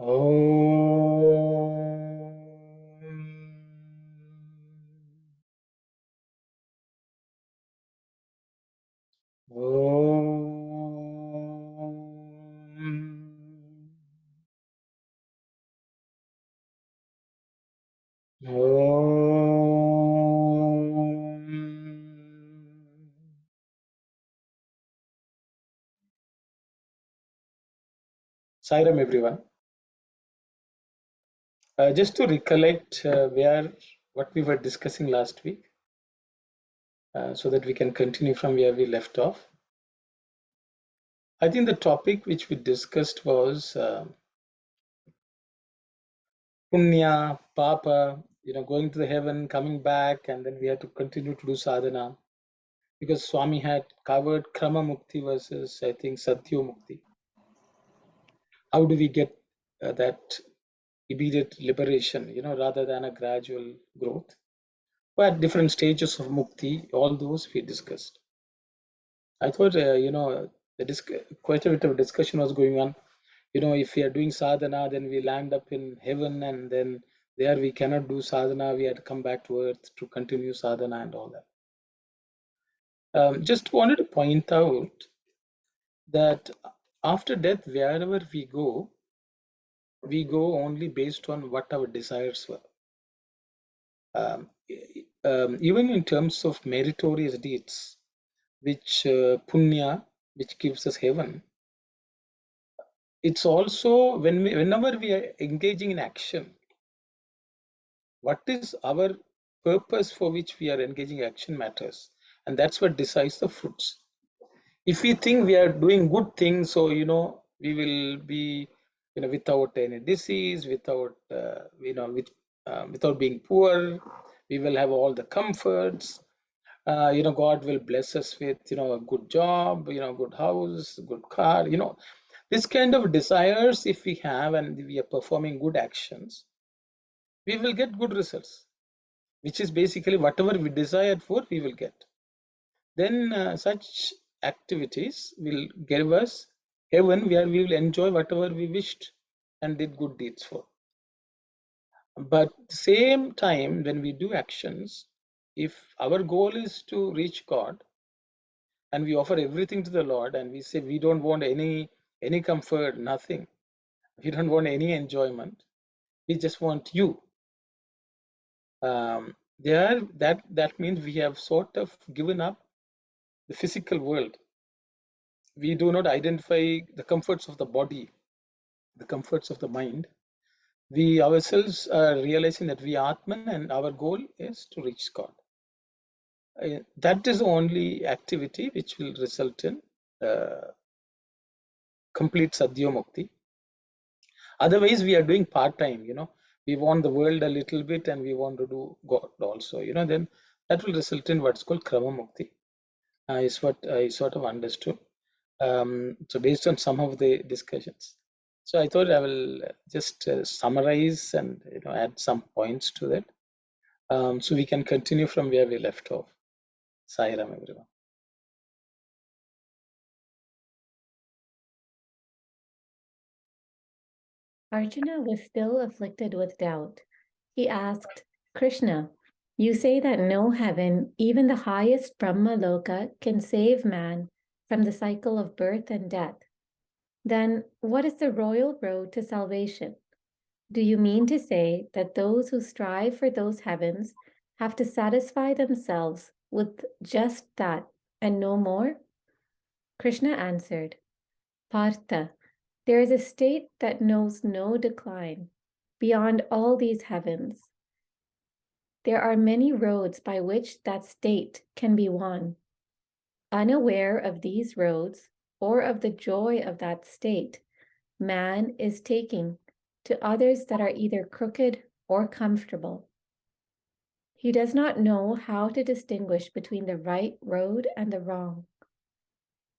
Sairam everyone. Just to recollect what we were discussing last week, so that we can continue from where we left off. I think the topic which we discussed was punya, papa, going to the heaven, coming back, and then we had to continue to do sadhana because Swami had covered krama mukti versus, I think, satyo mukti. How do we get that immediate liberation, rather than a gradual growth? But different stages of mukti, all those we discussed. I thought, quite a bit of discussion was going on. If we are doing sadhana, then we land up in heaven, and then there we cannot do sadhana. We had to come back to earth to continue sadhana and all that. Just wanted to point out that after death, wherever we go only based on what our desires were. Even in terms of meritorious deeds, which punya, which gives us heaven, it's also whenever we are engaging in action, what is our purpose for which we are engaging action matters, and that's what decides the fruits. If we think we are doing good things, so we will be without any disease, without without being poor, we will have all the comforts. God will bless us with a good job, good house, good car. This kind of desires, if we have and we are performing good actions, we will get good results, which is basically whatever we desired for, we will get. Then such activities will give us heaven, where we will enjoy whatever we wished and did good deeds for. But at the same time, when we do actions, if our goal is to reach God, and we offer everything to the Lord, and we say we don't want any comfort, nothing, we don't want any enjoyment, we just want you. That means we have sort of given up the physical world. We do not identify the comforts of the body, the comforts of the mind. We ourselves are realizing that we are Atman, and our goal is to reach God. That is the only activity which will result in complete Sadhya Mukti. Otherwise, we are doing part-time, we want the world a little bit and we want to do God also, then that will result in what's called Krama Mukti, is what I sort of understood. So based on some of the discussions. So I thought I will just summarize and add some points to that. So we can continue from where we left off. Sairam everyone. Arjuna was still afflicted with doubt. He asked, Krishna, you say that no heaven, even the highest Brahma Loka, can save man from the cycle of birth and death. Then what is the royal road to salvation? Do you mean to say that those who strive for those heavens have to satisfy themselves with just that and no more? Krishna answered, Partha, there is a state that knows no decline beyond all these heavens. There are many roads by which that state can be won. Unaware of these roads or of the joy of that state, man is taking to others that are either crooked or comfortable. He does not know how to distinguish between the right road and the wrong.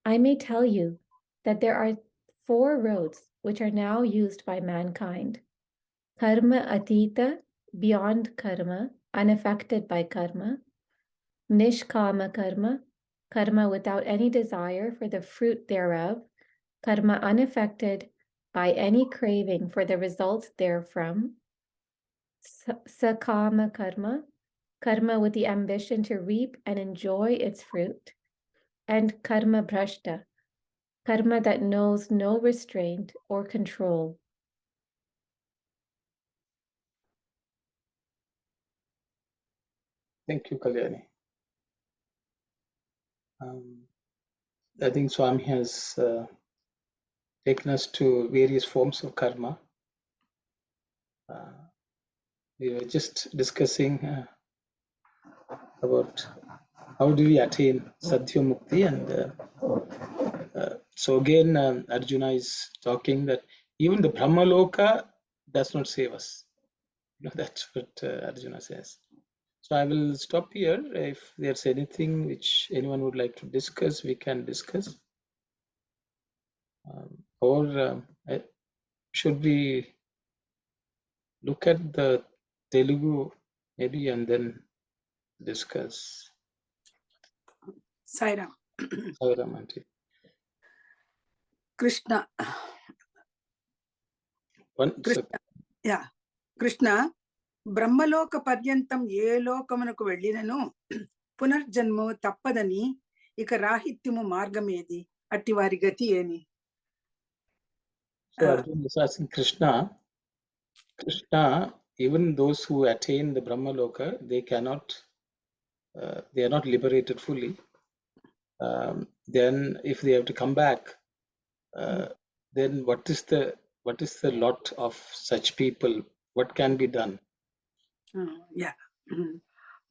I may tell you that there are 4 roads which are now used by mankind. Karma atita, beyond karma, unaffected by karma. Nishkama karma, karma without any desire for the fruit thereof. Karma unaffected, by any craving for the result therefrom, sakama karma, karma with the ambition to reap and enjoy its fruit, and karma bhrashta, karma that knows no restraint or control. Thank you, Kalyani. I think Swami has taken us to various forms of karma. We were just discussing about how do we attain Sathya Mukti, and so again Arjuna is talking that even the Brahmaloka does not save us. That's what Arjuna says. So I will stop here. If there's anything which anyone would like to discuss, we can discuss. Or should we look at the Telugu maybe and then discuss? Sairam. Sairam Aunty. Krishna. Krishna, బ్రహ్మలోక పర్యంతం ఏ లోకమునకు వెళ్ళినను పునర్జన్మ తప్పదని ఇక రాహిత్యము మార్గమేది అట్టి వారి గతి ఏమి? So Arjuna is asking Krishna, even those who attain the Brahmaloka, they are not liberated fully. Then if they have to come back, then what is the lot of such people? What can be done?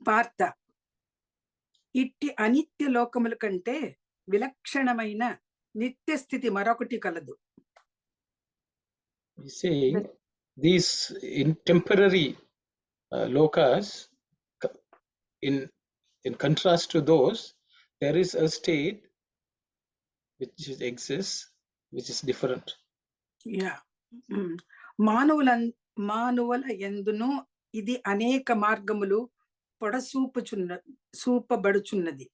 Partha, ఇట్టి అనిత్య లోకముల కంటే విలక్షణమైన నిత్య స్థితి మరొకటి కలదు. We say these in temporary lokas, in contrast to those, there is a state which exists, which is different. మానవుల యందును ఇది అనేక మార్గములు పొడసూపబడుచున్నది.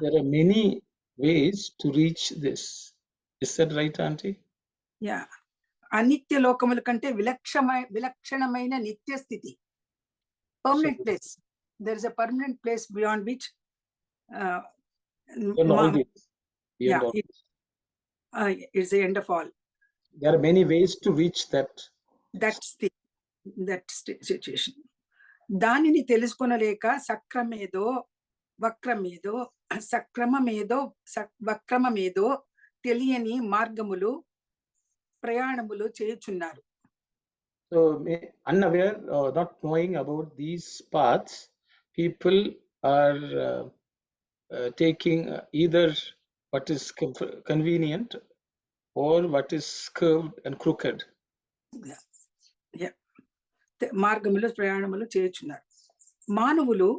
There are many ways to reach this. Is that right, Auntie? Yeah. అనిత్య లోకముల కంటే విలక్షణమైన నిత్య స్థితి, permanent place. There is a permanent place beyond which it's the end of all. There are many ways to reach that situation. దానిని తెలుసుకొనలేక వక్రమేదో తెలియని మార్గములు ప్రయాణములు చేయుచున్నారు. So unaware or not knowing about these paths, people are taking either what is convenient or what is curved and crooked. మార్గములు ప్రయాణములు చేయుచున్నారు. మానవులు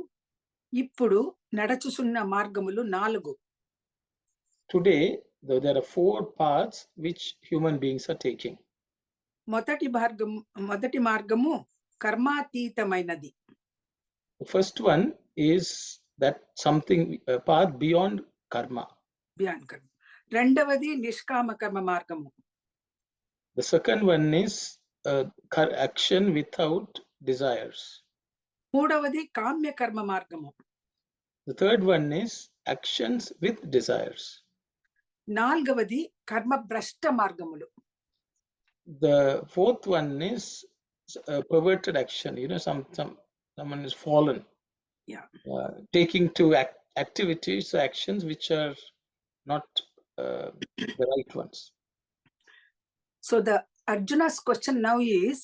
ఇప్పుడు నడచుచున్న మార్గములు 4. Today there are 4 paths which human beings are taking. మొదటి మార్గము కర్మాతీతమైనది. The first one is that something a path beyond karma. రెండవది నిష్కామ కర్మ మార్గము. The second one is action without desires. మూడవది కామ్య కర్మ మార్గము. The third one is actions with desires. నాలుగవది కర్మ భ్రష్ట మార్గములు. The fourth one is perverted action. Someone is fallen. Taking to activities, actions which are not the right ones. So the Arjuna's question now is,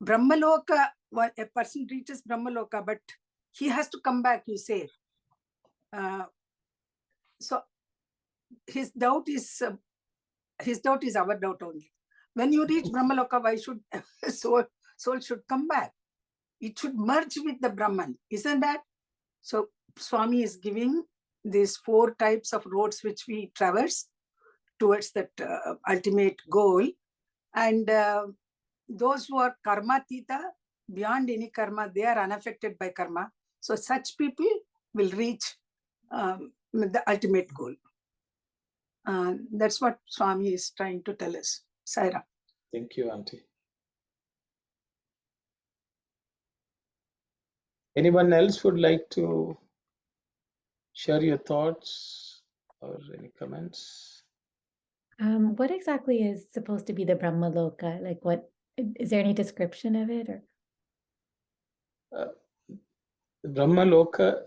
Brahmaloka, a person reaches Brahmaloka, but he has to come back, you say. So his doubt is our doubt only. When you reach Brahmaloka, why should soul should come back? It should merge with the Brahman, isn't that? So Swami is giving these 4 types of roads which we traverse towards that ultimate goal. And those who are karmatita, beyond any karma, they are unaffected by karma. So such people will reach the ultimate goal. That's what Swami is trying to tell us. Saira. Thank you, Auntie. Anyone else would like to share your thoughts or any comments? What exactly is supposed to be the Brahma Loka? Like, what is there any description of it? Or Brahma Loka,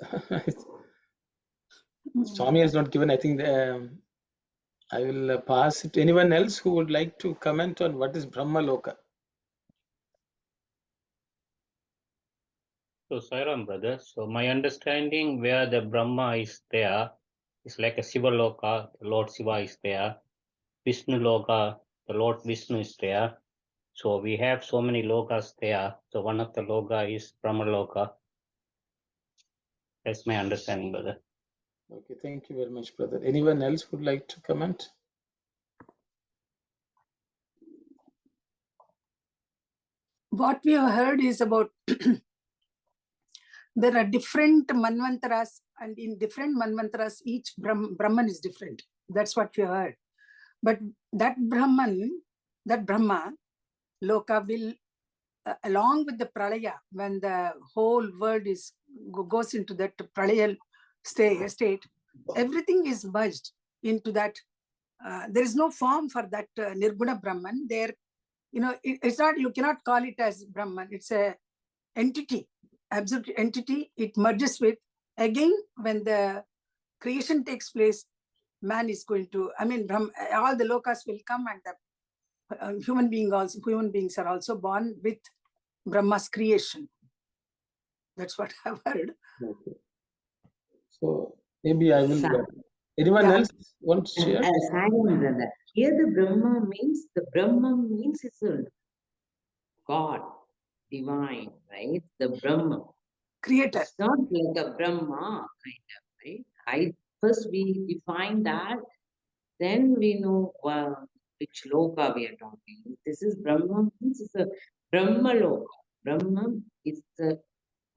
Swami has not given. I think I will pass it to anyone else who would like to comment on what is Brahma Loka. So, Sairam, brother. So, my understanding where the Brahma is there is like a Shiva Loka, the Lord Shiva is there. Vishnu Loka, the Lord Vishnu is there. So, we have so many lokas there. So, one of the loka is Brahma Loka. That's my understanding, brother. Okay, thank you very much, brother. Anyone else would like to comment? What we have heard is about there are different manvantaras, and in different manvantaras, each Brahman is different. That's what we heard. But that Brahman, that Brahma Loka will, along with the Pralaya, when the whole world goes into that Pralaya state, everything is merged into that. There is no form for that Nirguna Brahman. There, it's not, you cannot call it as Brahman. It's a entity, absolute entity. It merges with, again, when the creation takes place, man is going to, all the lokas will come, and the human beings are also born with Brahma's creation. That's what I've heard. Okay. So maybe I will. Anyone else want to share? Brother. Here the Brahma means it's a God, divine, right? The Brahma. Creator. It's not like a Brahma kind of, right? First we define that, then we know which loka we are talking. This is Brahma, means it's a Brahma loka. Brahma is the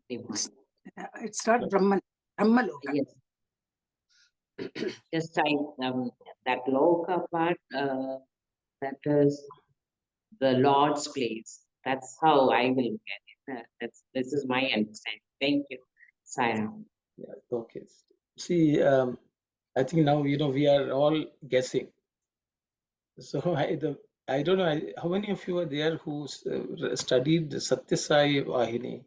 divine. It's not Brahman, Brahma loka. Yes. Just that loka part, that is the Lord's place. That's how I will get it. This is my understanding. Thank you, Sairam. Yeah, okay. See, I think now we are all guessing. So I don't know how many of you are there who studied Sathya Sai Vahini.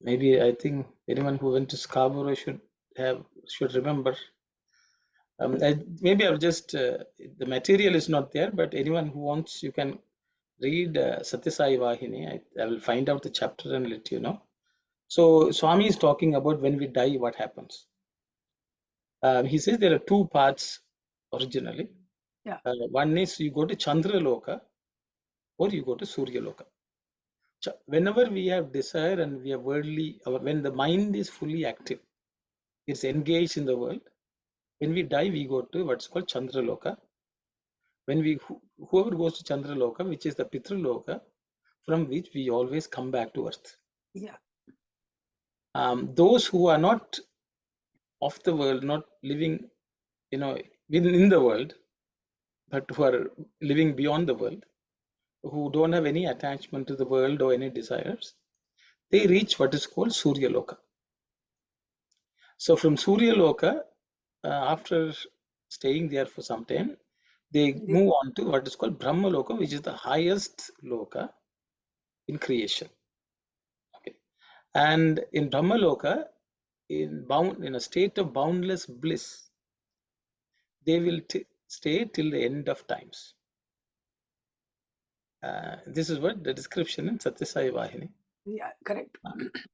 Maybe I think anyone who went to Scarborough should remember. Maybe I've just the material is not there, but anyone who wants, you can read Sathya Sai Vahini. I will find out the chapter and let you know. So Swami is talking about when we die, what happens. He says there are two paths originally. Yeah. One is you go to Chandra Loka or you go to Surya Loka. Whenever we have desire and we are worldly, when the mind is fully active, it's engaged in the world. When we die, we go to what's called Chandra Loka. When whoever goes to Chandra Loka, which is the Pitra Loka, from which we always come back to earth. Yeah. Those who are not of the world, not living, within the world, but who are living beyond the world, who don't have any attachment to the world or any desires, they reach what is called Surya Loka. So from Surya Loka, after staying there for some time, they move on to what is called Brahma Loka, which is the highest Loka in creation. Okay, and in Brahma Loka, in a state of boundless bliss, they will stay till the end of times. This is what the description in Sathya Sai Vahini. Yeah, correct.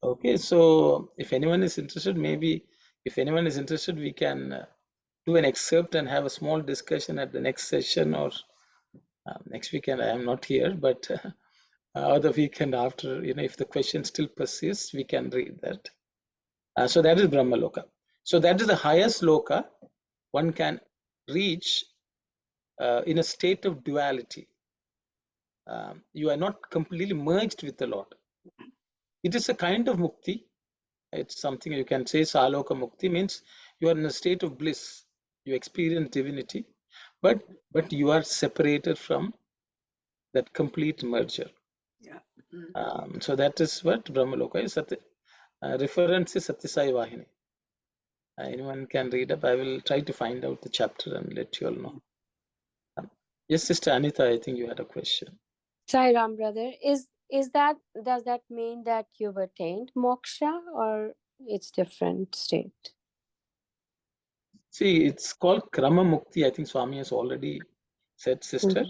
Okay, so if anyone is interested, we can do an excerpt and have a small discussion at the next session or next weekend. I am not here, but or the weekend after, if the question still persists, we can read that. So that is Brahma Loka. So that is the highest Loka one can reach in a state of duality. You are not completely merged with the Lord. It is a kind of mukti, It's something you can say. Saloka Mukti means you are in a state of bliss. You experience divinity, but you are separated from that complete merger. Yeah. So that is what Brahmaloka is. Reference is Sathya Sai Vahini. Anyone can read up. I will try to find out the chapter and let you all know. Yes, Sister Anita, I think you had a question. Sai Ram, brother, does that mean that you've attained moksha, or it's different state? See, it's called Krama Mukti. I think Swami has already said, sister.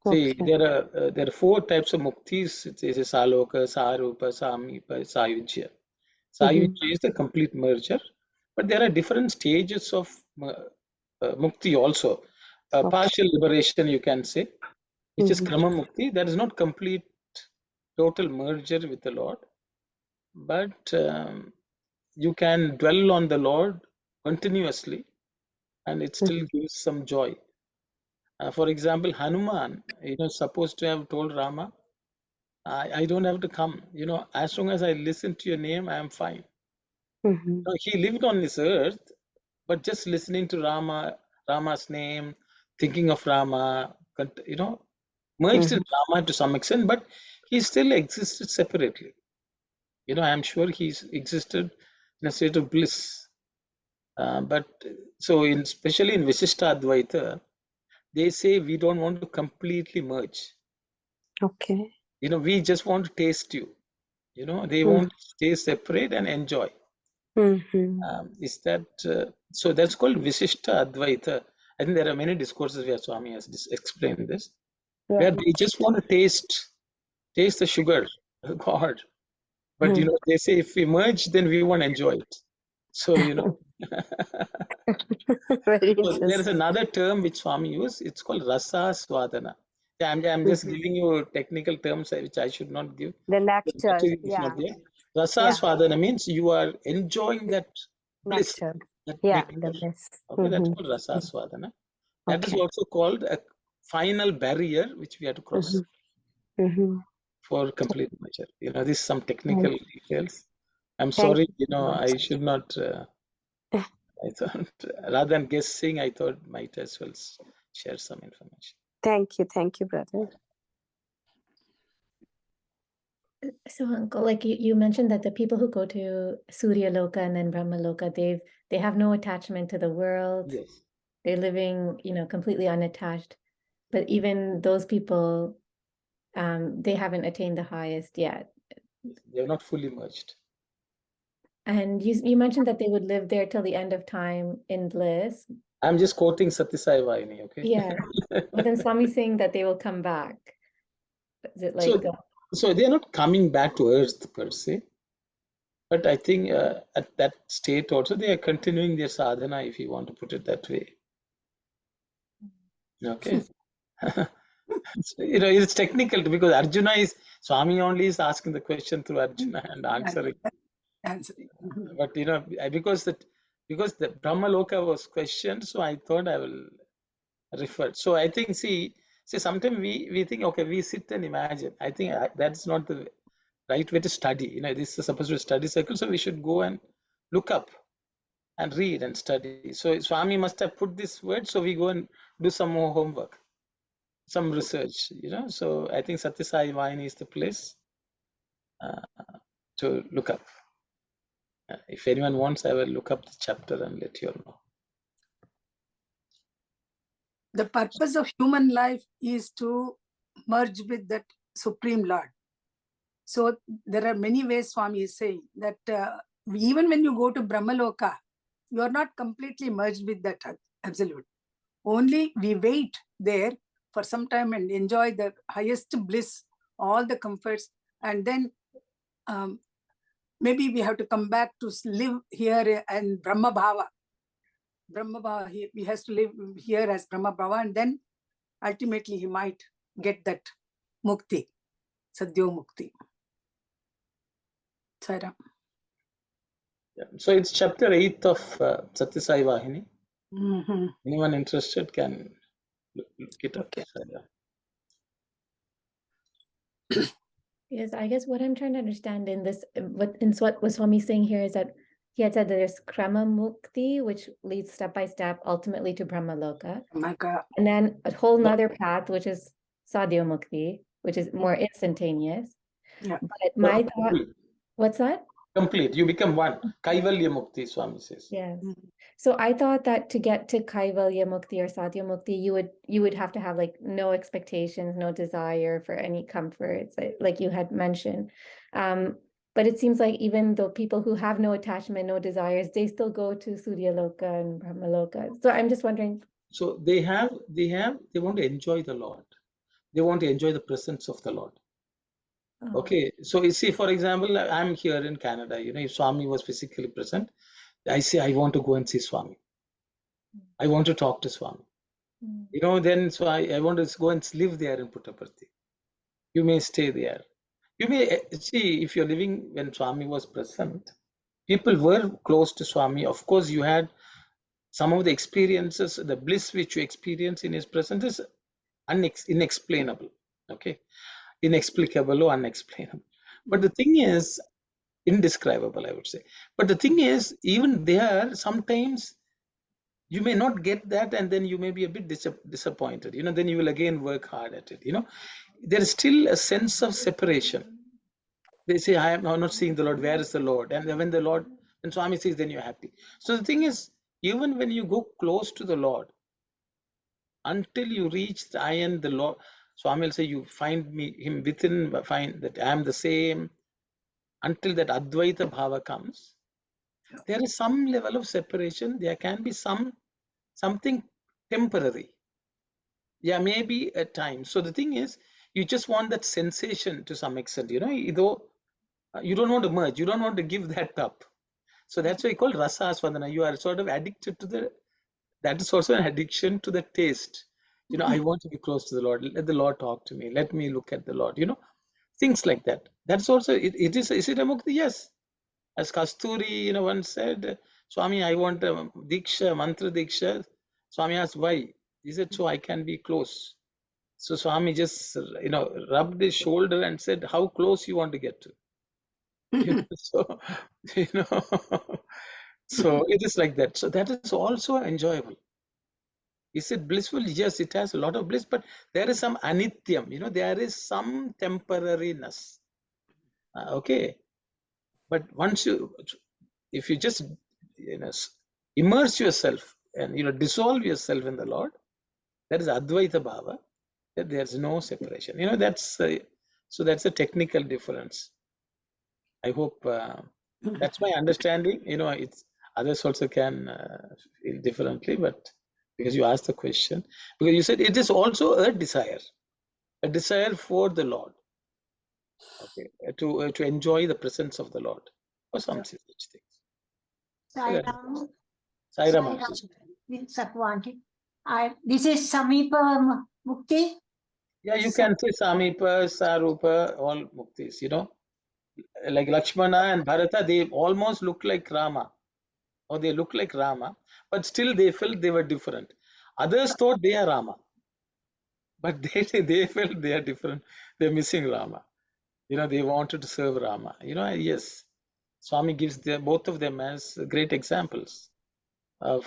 See, Okay. there are 4 types of muktis. It is Saloka, Sarupa, Samipa, Sayujya. Sayujya is the complete merger, but there are different stages of mukti also. Partial liberation, you can say, which is Krama Mukti. That is not complete, total merger with the Lord, but you can dwell on the Lord continuously, and it still gives some joy. For example, Hanuman, supposed to have told Rama, I don't have to come. As long as I listen to your name, I am fine. Now, he lived on this earth, but just listening to Rama's name, thinking of Rama, merged in Rama to some extent, but he still existed separately. I am sure he's existed in a state of bliss. Especially in Visishta Advaita, they say we don't want to completely merge. Okay. We just want to taste you. They want to stay separate and enjoy. Is that so? That's called Visishta Advaita. I think there are many discourses where Swami has explained this, where they just want to taste the sugar of God. But they say if we merge, then we won't enjoy it. So Very so there is interesting. another term which Swami used. It's called Rasa Swadhana. I'm just giving you technical terms which I should not give. The nectar, Material is yeah. not there. Rasa Yeah. Swadhana means you are enjoying that bliss, Nectar. that Yeah, nectar. the bliss. Okay, that's called Rasa Swadhana. That is Okay. also called a final barrier which we have to cross for complete measure. This is some technical details. I'm Thank sorry, you so much. I should not. I thought rather than guessing, I thought might as well share some information. Thank you, brother. So, Uncle, like you mentioned that the people who go to Surya Loka and then Brahma Loka, they have no attachment to the world. Yes. They're living, completely unattached. But even those people, they haven't attained the highest yet. They are not fully merged. And you mentioned that they would live there till the end of time in bliss. I'm just quoting Sathya Sai Vahini, okay? Yeah. But then Swami's saying that they will come back. Is it like so they are not coming back to earth per se, but I think at that state also they are continuing their sadhana, if you want to put it that way. Okay. It's technical because Arjuna Swami only is asking the question through Arjuna and answering. But because the Brahma Loka was questioned, so I thought I will refer. So I think see sometimes we think, okay, we sit and imagine. I think that's not the right way to study. This is supposed to be a study circle, so we should go and look up and read and study. So Swami must have put this word, so we go and do some more homework, some research. So I think Sathya Sai Vahini is the place to look up. If anyone wants, I will look up the chapter and let you all know. The purpose of human life is to merge with that Supreme Lord. So there are many ways Swami is saying that even when you go to Brahmaloka, you are not completely merged with that absolute. Only we wait there for some time and enjoy the highest bliss, all the comforts, and then maybe we have to come back to live here and Brahma Bhava. Brahma Bhava, he has to live here as Brahma Bhava, and then ultimately he might get that mukti, Sadhyo Mukti. Saira. Yeah. So it's chapter 8 of Sathya Sai Vahini. Anyone interested can look it up. Okay. Yes, I guess what I'm trying to understand in this, what Swami's saying here is that he had said that there's Krama Mukti, which leads step by step ultimately to Brahmaloka. My God. And then a whole nother path, which is Sadhya Mukti, which is more instantaneous. Yeah. But my thought, what's that? Complete. You become one. Kaivalya Mukti, Swami says. Yes. So I thought that to get to Kaivalya Mukti or Satya Mukti, you would have to have like no expectations, no desire for any comforts, like you had mentioned. But it seems like even though people who have no attachment, no desires, they still go to Surya Loka and Brahmaloka. So I'm just wondering. So they want to enjoy the Lord. They want to enjoy the presence of the Lord. Okay, so you see, for example, I'm here in Canada. If Swami was physically present, I say I want to go and see Swami. I want to talk to Swami. Then so I want to go and live there in Puttaparthi. You may stay there. You may see if you're living when Swami was present, people were close to Swami. Of course, you had some of the experiences, the bliss which you experience in his presence is inexplainable. Okay, inexplicable or unexplainable. But the thing is, indescribable, I would say. But the thing is, even there, sometimes you may not get that, and then you may be a bit disappointed. Then you will again work hard at it. There is still a sense of separation. They say, I am not seeing the Lord. Where is the Lord? And when Swami says, then you're happy. So the thing is, even when you go close to the Lord, until you reach the I am the Lord, Swami will say, you find him within, find that I am the same. Until that Advaita Bhava comes, there is some level of separation. There can be something temporary. Yeah, maybe at times. So the thing is, you just want that sensation to some extent. Though you don't want to merge, you don't want to give that up. So that's why I call rasa aswadana. You are sort of addicted to that is also an addiction to the taste. I want to be close to the Lord. Let the Lord talk to me. Let me look at the Lord. Things like that. That's also, is it a mukti? Yes. As Kasturi, once said, Swami, I want a diksha, mantra diksha. Swami asked, why? He said, so I can be close. So Swami just, rubbed his shoulder and said, how close you want to get to? So, so it is like that. So that is also enjoyable. Is it blissful? Yes, it has a lot of bliss, but there is some anityam, there is some temporariness. Okay. But if you just immerse yourself and dissolve yourself in the Lord, that is Advaita Bhava, that there's no separation. That's so that's a technical difference. I hope that's my understanding. It's others also can feel differently, but because you asked the question, because you said it is also a desire for the Lord. Okay, to enjoy the presence of the Lord or some such things. Sai Okay. Ram. Sai Ram. With Sakwanti. This is Samipa Mukti. Yeah, you can say Samipa, Sarupa, all muktis, like Lakshmana and Bharata, they almost look like Rama, or they look like Rama, but still they felt they were different. Others thought they are Rama, but they felt they are different. They're missing Rama. They wanted to serve Rama. Yes, Swami gives both of them as great examples of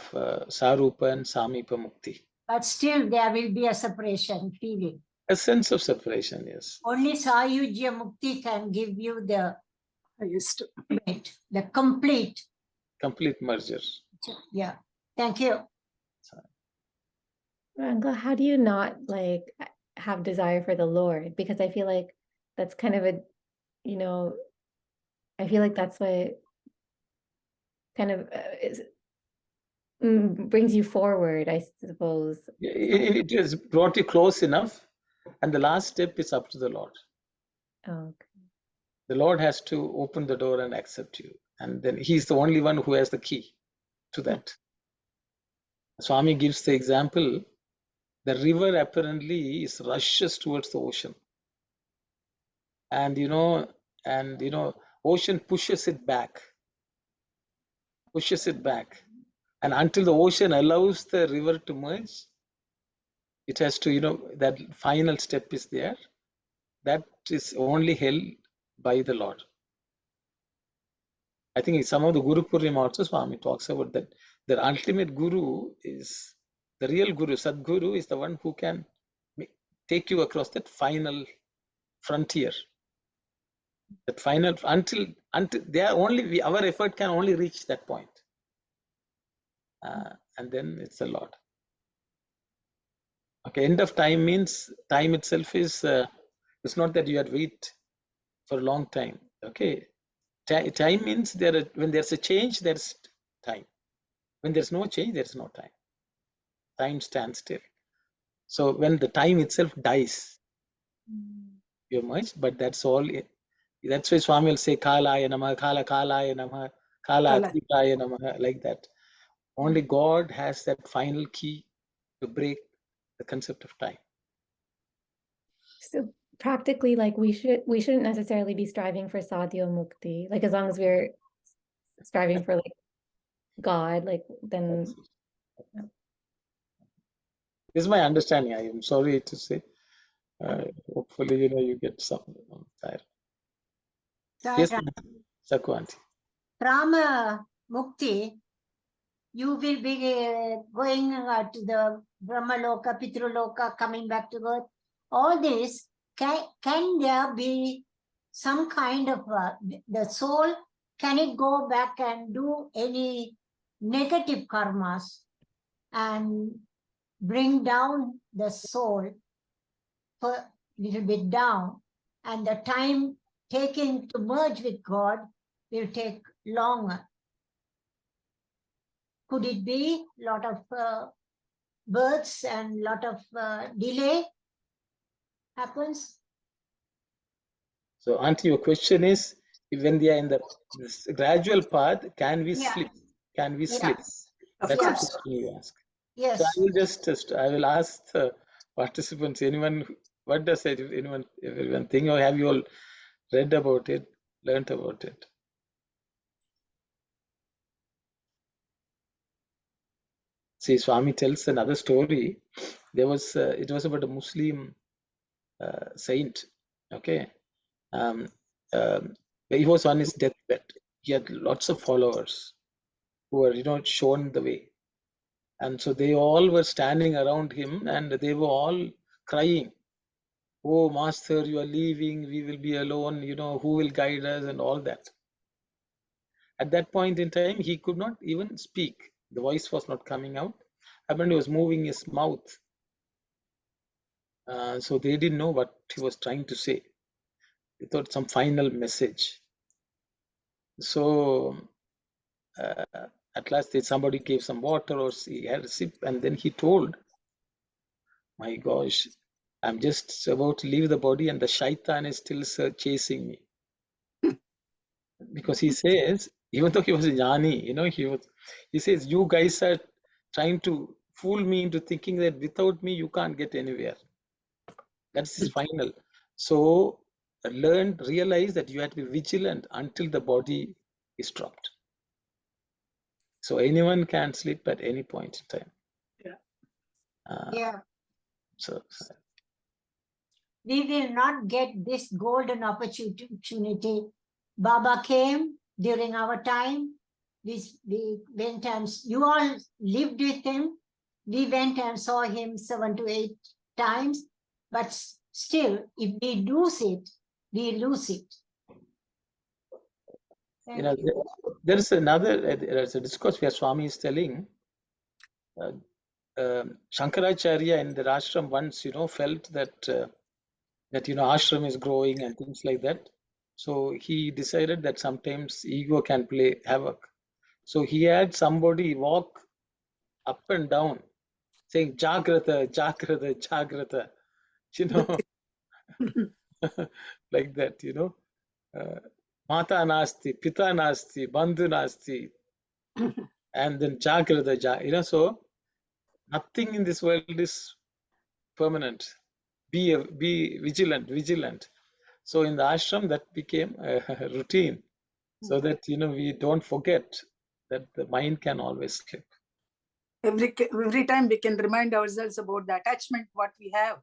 Sarupa and Samipa Mukti. But still there will be a separation feeling. A sense of separation, yes. Only Sayujya Mukti can give you the highest. the complete merger. Yeah. Thank you. Ranga, how do you not have desire for the Lord? Because I feel like that's kind of I feel like that's what kind of brings you forward, I suppose. It has brought you close enough, and the last step is up to the Lord. Okay. The Lord has to open the door and accept you, and then He's the only one who has the key to that. Swami gives the example: the river apparently rushes towards the ocean, and ocean pushes it back, and until the ocean allows the river to merge, it has to, that final step is there. that is only held by the Lord. I think in some of the Guru Purnima also Swami talks about that. The ultimate Guru is the real Guru. Sadguru is the one who can take you across that final frontier. That final until they are only our effort can only reach that point, and then it's the Lord. Okay, end of time means time itself is it's not that you had wait for a long time. Okay, time means when there's a change, there's time. When there's no change, there's no time. Time stands still. So when the time itself dies, you emerge. But that's all. That's why Swami will say Kalaya Namah, Kalaya Namah, Kala Atitaya Namah, like that. Only God has that final key to break the concept of time. So practically, like we shouldn't necessarily be striving for Sadhya Mukti. Like as long as we're striving for like God, like then. This is my understanding. I am sorry to say. Hopefully, you get some there. Yes, Sakwanti. From Mukti, you will be going to the Brahmaloka, Pitruloka, coming back to earth. All this, can there be some kind of the soul? Can it go back and do any negative karmas and bring down the soul for a little bit down, and the time taken to merge with God will take longer? Could it be a lot of births and lot of delay happens? So, Auntie, your question is, when they are in this gradual path, can we slip? Can we slip? That's the question you ask. Yes. So I will ask the participants. Anyone, what does everyone think, or have you all read about it, learned about it? See, Swami tells another story. There was it was about a Muslim saint. Okay, he was on his deathbed. He had lots of followers who were, shown the way, and so they all were standing around him, and they were all crying. Oh, Master, you are leaving. We will be alone. Who will guide us, and all that. At that point in time, he could not even speak. The voice was not coming out. Apparently, he was moving his mouth. So they didn't know what he was trying to say. They thought some final message. So at last, somebody gave some water, or he had a sip, and then he told, my gosh, I'm just about to leave the body, and the shaitan is still chasing me. Because he says, even though he was a jnani, he says, you guys are trying to fool me into thinking that without me, you can't get anywhere. That's his final. So realize that you have to be vigilant until the body is dropped. So anyone can sleep at any point in time. So we will not get this golden opportunity. Baba came during our time. We went and you all lived with him. We went and saw him 7 to 8 times. But still, if we lose it, we lose it. There's a discourse where Swami is telling Shankaracharya in the ashram once, felt that ashram is growing and things like that. So he decided that sometimes ego can play havoc. So he had somebody walk up and down saying, Jagrata, Jagrata, Jagrata, like that, Mata nasti, Pita nasti, Bandhu nasti, and then Jagrata, so nothing in this world is permanent. Be vigilant. So in the ashram, that became a routine, so that we don't forget that the mind can always slip. Every time we can remind ourselves about the attachment what we have.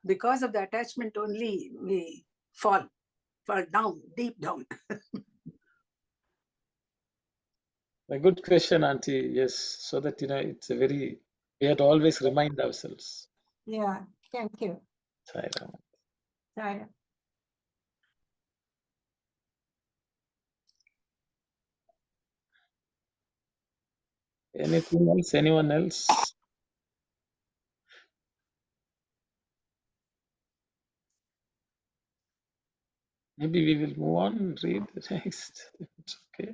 Because of the attachment only, we fall down, deep down. A good question, Auntie. Yes, so that it's a very, we have to always remind ourselves. Yeah, thank you. Sai Ram. Sai Ram. Anything else? Anyone else? Maybe we will move on and read the next. It's okay.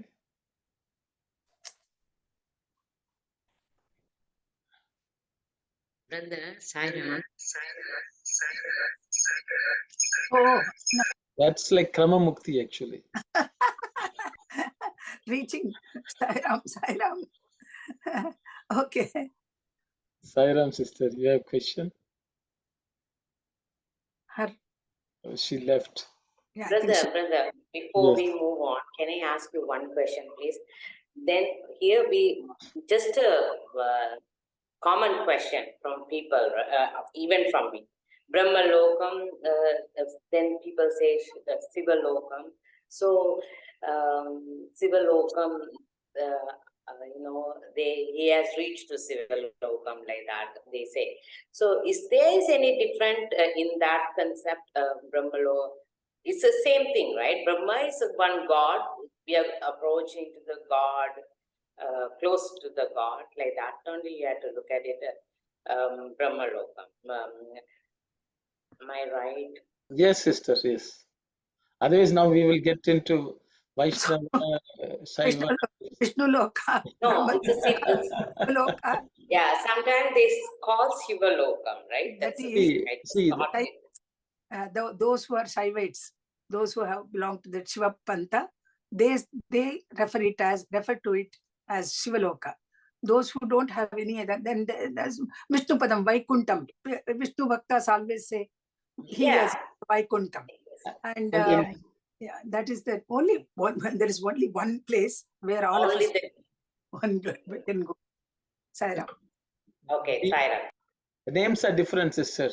Brother, Sai Oh, That's like Krama Mukti actually. reaching Sai Ram. Okay. Sai Ram sister, you have a question? Her, Oh, she left. yeah, I think so. Brother, before Yes. we move on, can I ask you one question, please? Then here we just a common question from people, even from me. Brahma Lokam, then people say Siva Lokam. So Siva Lokam, he has reached to Siva Lokam like that, they say. So is there any different in that concept of Brahma Lokam? It's the same thing, right? Brahma is one God. We are approaching to the God, close to the God, like that only you have to look at it. Brahma Lokam. Am I right? Yes, sister, yes. Otherwise, now we will get into Vaishnava, Saiva. Vishnu Loka. No, it's a simple. Loka. Yeah, sometimes they call Shiva Lokam, right? That That's the is, thing. I just see, thought it. those who are Shaivites, those who have belonged to the Shiva Panta, they refer to it as Shivaloka. Those who don't have any other, then there's Vishnu Padam, Vaikuntam. Vishnu Bhaktas always say he Yeah. has Vaikuntam. And Yeah. yeah, that is the only one. There is only one place where all Only of us can go. Sai Ram. Okay, Saira. The names are different, sister.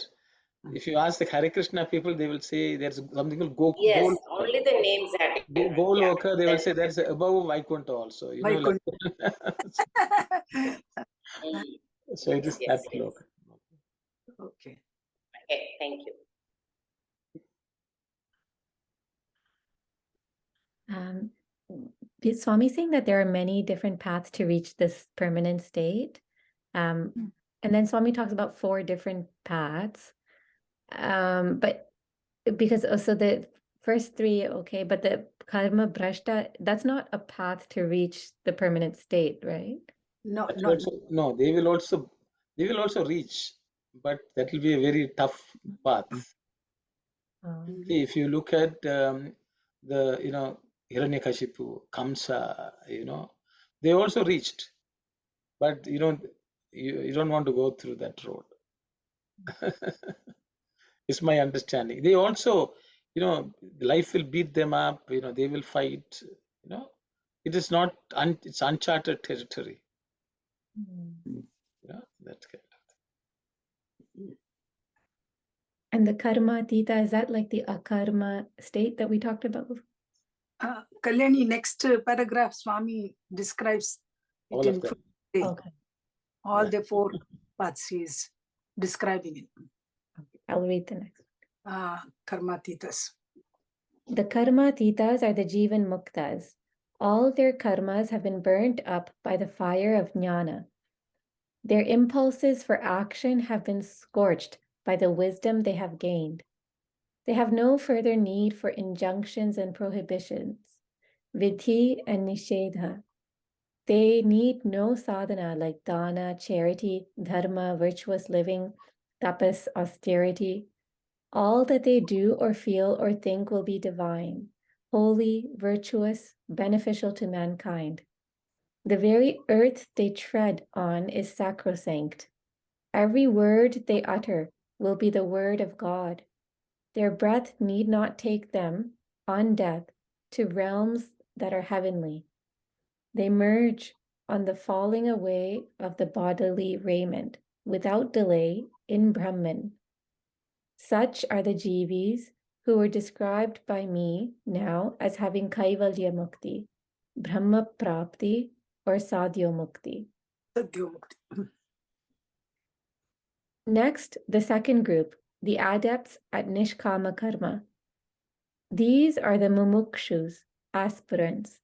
If you ask the Hare Krishna people, they will say there's something called Yes, only the names are different. Goloka, they will That's- say that's above Vaikuntha also. Vaikunta. So it is that loka. Okay. Okay, thank you. Swami saying that there are many different paths to reach this permanent state. And then Swami talks about 4 different paths. But because so the first 3, okay, but the karma brashta, that's not a path to reach the permanent state, right? No, But no. also, no, they will also reach, but that will be a very tough path. See, if you look at the Hiranyakashipu, Kamsa, they also reached, but you don't want to go through that road. It's my understanding. They also, life will beat them up. They will fight. It is not. It's uncharted territory. That kind of. And the karma tita, is that like the akarma state that we talked about? Kalyani, next paragraph, Swami describes it All of them. Okay. All the 4 paths he is describing it. I'll read the next. Karmatitas. The karma titas are the jivan muktas. All their karmas have been burnt up by the fire of jnana. Their impulses for action have been scorched by the wisdom they have gained. They have no further need for injunctions and prohibitions, vidhi and nishedha. They need no sadhana like dana, charity, dharma, virtuous living, tapas, austerity. All that they do or feel or think will be divine, holy, virtuous, beneficial to mankind. The very earth they tread on is sacrosanct. Every word they utter will be the word of God. Their breath need not take them, on death, to realms that are heavenly. They merge on the falling away of the bodily raiment, without delay, in Brahman. Such are the jivis who were described by me now as having Kaivalya Mukti, Brahma Prapti, or Sadhyo Mukti. Sadyomukti. Next, the second group, the adepts at Nishkama Karma. These are the mumukshus, aspirants,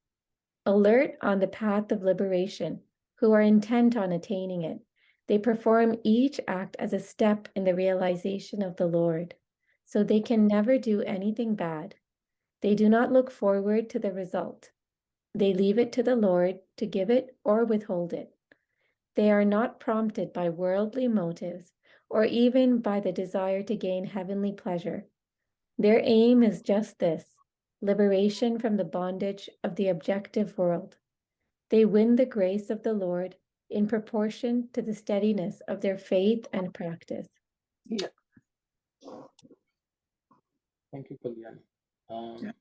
alert on the path of liberation, who are intent on attaining it. They perform each act as a step in the realization of the Lord, so they can never do anything bad. They do not look forward to the result. They leave it to the Lord to give it or withhold it. They are not prompted by worldly motives or even by the desire to gain heavenly pleasure. Their aim is just this: liberation from the bondage of the objective world. They win the grace of the Lord in proportion to the steadiness of their faith and practice. Yeah. Thank you, Kalyani.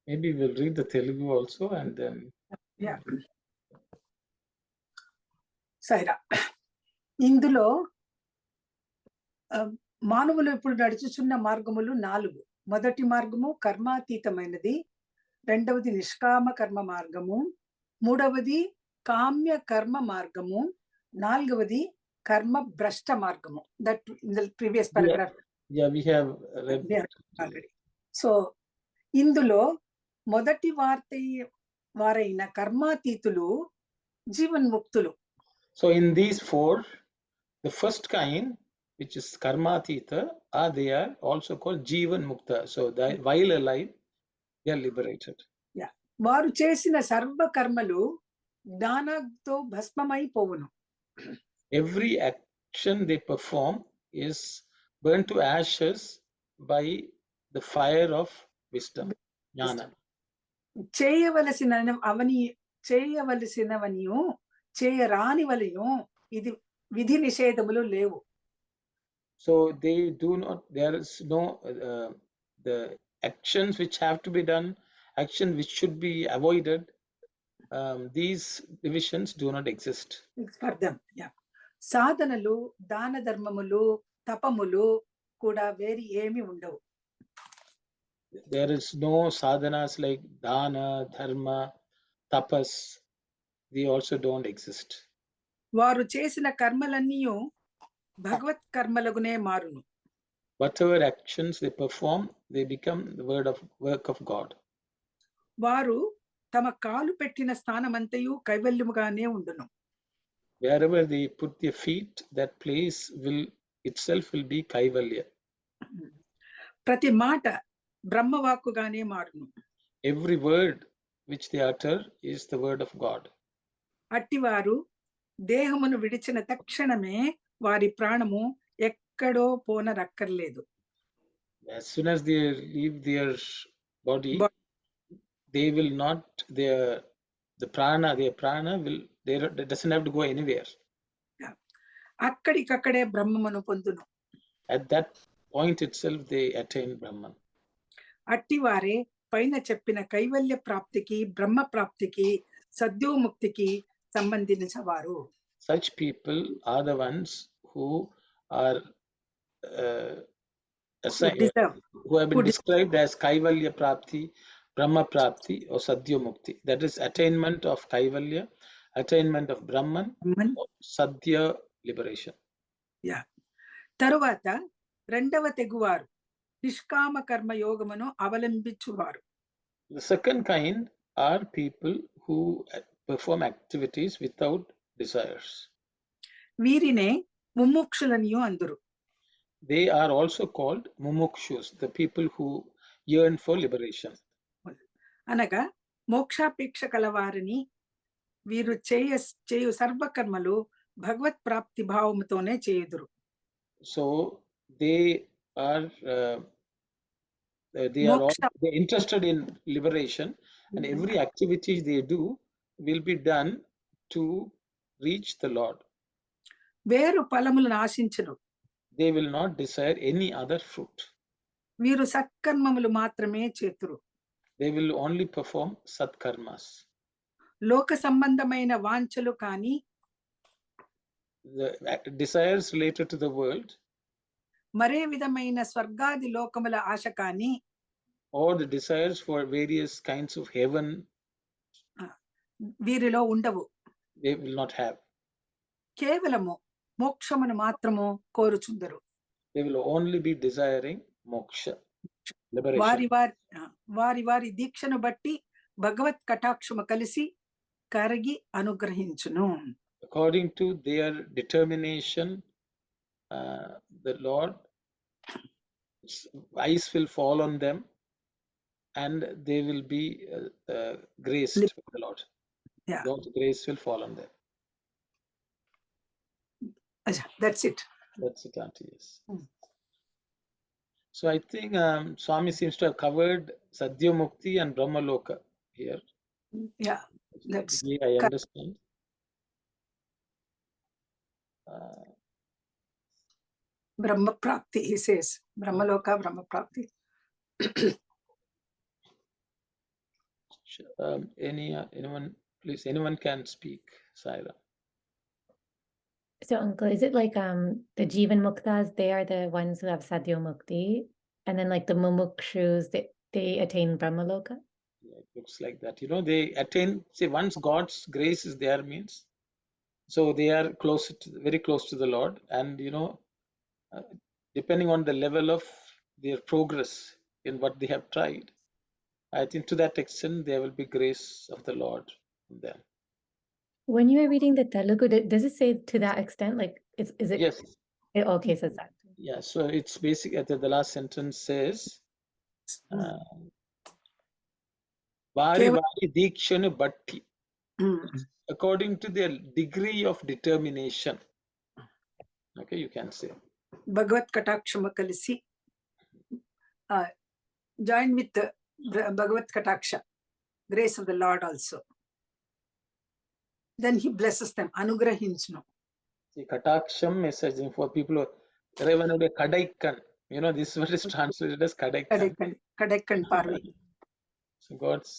Maybe we'll read the Telugu also and then. Yeah. Saira. ఇందులో మానవులు ఇప్పుడు నడుచుచున్న మార్గములు 4. మొదటి మార్గము కర్మాతీతమైనది, రెండవది నిష్కామ కర్మ మార్గము, మూడవది కామ్య కర్మ మార్గము, నాలుగవది కర్మ భ్రష్ట మార్గము. That in the previous paragraph. Yeah, we have read already. So ఇందులో మొదటి వారైన కర్మాతీతులు జీవన్ముక్తులు. So in these 4, the first kind, which is Karmatita, they are also called Jivan Mukta. So while alive, they are liberated. Yeah. వారు చేసిన సర్వ కర్మలు జ్ఞానంతో భస్మమైపోవును. Every action they perform is burnt to ashes by the fire of wisdom, jnana. చేయవలసినవనియు చేయరానివనియు ఇది విధి నిషేధములు లేవు. So they do not, there is no, the actions which have to be done, actions which should be avoided, these divisions do not exist. For them, yeah. సాధనలు, దాన ధర్మములు, తపములు కూడా వేరి ఏమి ఉండవు. There is no sadhanas like dana, dharma, tapas. They also don't exist. వారు చేసిన కర్మలన్నీ భగవత్ కర్మలగునే మారును. Whatever actions they perform, they become the work of God. వారు తమ కాలు పెట్టిన స్థానమంతయు కైవల్యముగానే ఉండును. Wherever they put their feet, that place will be kaivalya. ప్రతి మాట బ్రహ్మవాక్కుగానే మారును. Every word which they utter is the word of God. అట్టివారు దేహమును విడిచిన తక్షణమే వారి ప్రాణము ఎక్కడో పోనరక్కర్లేదు. As soon as they leave their body, they will not, their prana will, it doesn't have to go anywhere. అక్కడికక్కడే బ్రహ్మమును పొందును. At that point itself they attain Brahman. అట్టివారే పైన చెప్పిన కైవల్య ప్రాప్తికి, బ్రహ్మ ప్రాప్తికి, సద్యోముక్తికి సంబంధించిన వారు. Such people are the ones who are who have been described as Kaivalya Prapti, Brahma Prapti, or Sadhya Mukti. That is attainment of Kaivalya, attainment of Brahman, or Sadhya liberation. Yeah. తరువాత రెండవ తెగువారు నిష్కామ కర్మ యోగమును అవలంబించువారు. The second kind are people who perform activities without desires. వీరినే ముముక్షులనియు అందురు. They are also called mumukshus, the people who yearn for liberation. అనగా మోక్షాపేక్ష కలవారిని వీరు చేయు సర్వకర్మలు భగవత్ ప్రాప్తి భావముతోనే చేయుదురు. So they are interested in liberation, and every activity they do will be done to reach the Lord. వేరు ఫలములను ఆశించును. They will not desire any other fruit. వీరు సత్కర్మములు మాత్రమే చేతురు. They will only perform satkarmas. లోక సంబంధమైన వాంఛలు కాని, the desires related to the world, మరే విధమైన స్వర్గాది లోకముల ఆశ కానీ or the desires for various kinds of heaven, వీరిలో ఉండవు. they will not have. కేవలము మోక్షమును మాత్రము కోరుచుందరు. They will only be desiring moksha, liberation. వారి వారి దీక్షను బట్టి భగవత్ కటాక్షము కలిసి కరిగి అనుగ్రహించును. According to their determination, the Lord's eyes will fall on them and they will be graced by the Lord. Yeah. God's grace will fall on them. That's it. That's it, Auntie. Yes. So I think Swami seems to have covered Sadhya Mukti and Brahma Loka here. Yeah, that's I correct. understand. Brahma Prapti, he says. Brahma Loka, Brahma Prapti. Anyone, please, anyone can speak, Saira. So, Uncle, is it like the Jivan Muktas, they are the ones who have Sadhya Mukti, and then like the Mumukshus, they attain Brahmaloka? Yeah, it looks like that. You know, they attain, say, once God's grace is there means, so they are very close to the Lord, and you know, depending on the level of their progress in what they have tried, I think to that extent there will be grace of the Lord in them. When you were reading the Telugu, does it say to that extent? Like, is it? Yes. Okay, it says that. Yeah, so it's basic. The last sentence says, "Vari vari dikshanu batti," according to their degree of determination. Okay, you can say. Bhagavat Katakshama Kalisi. Join with the Bhagavat Kataksha, grace of the Lord also. Then he blesses them. Anugrahinchnu. See, Kataksham messaging for people who Revanude Kadaikan. You know, this word is translated as Kadaikan. Kadaikan Parvi. So God's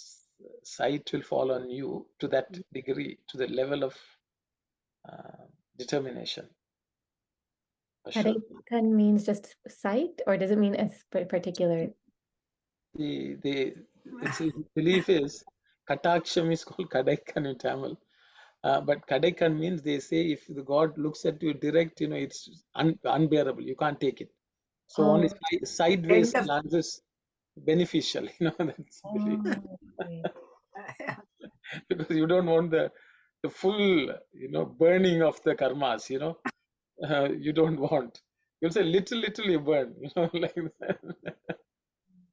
sight will fall on you to that degree, to the level of determination. Kadaikan means just sight, or does it mean a particular? The belief is Kataksham is called Kadaikan in Tamil. But Kadaikan means they say if the God looks at you direct, you know, it's unbearable. You can't take it. So only sideways glance is beneficial. You know, that's belief. Okay. Because you don't want the full, you know, burning of the karmas. You know, you don't want. You'll say little you burn. You know, like that.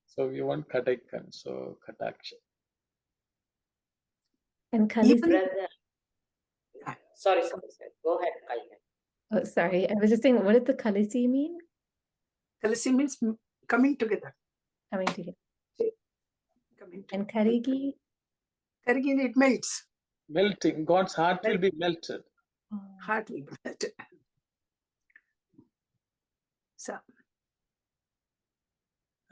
So you want Kadaikan. So Kataksha. And Kalisi. Brother. Sorry. Go ahead, Kalyan. Oh, sorry. I was just saying, what did the Kalisi mean? Kalisi means coming together. Coming together. Coming And Karigi? Karigi, it melts. Melting. God's heart will be melted. Heart will be melted. So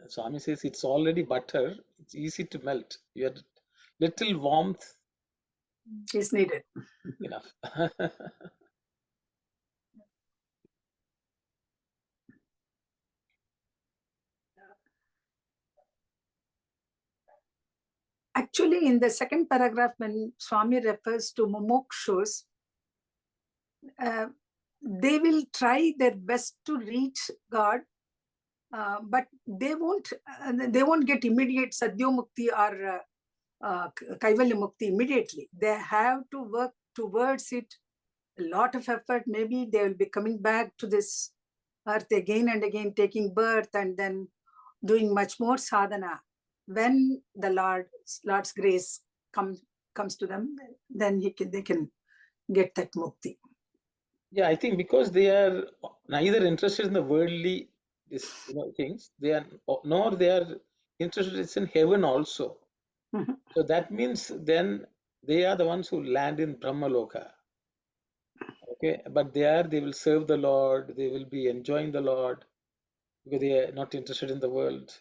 Swami says it's already butter. It's easy to melt. You had little warmth is needed. Enough. Actually, in the second paragraph, when Swami refers to mumukshus, they will try their best to reach God, but they won't get immediate Sadhya Mukti or Kaivalya Mukti immediately. They have to work towards it. A lot of effort. Maybe they will be coming back to this earth again and again, taking birth and then doing much more sadhana. When the Lord's grace comes to them, then they can get that mukti. Yeah, I think because they are neither interested in the worldly things, nor they are interested in heaven also. Mm-hmm. So that means then they are the ones who land in Brahmaloka. Okay, but they will serve the Lord, they will be enjoying the Lord, because they are not interested in the world,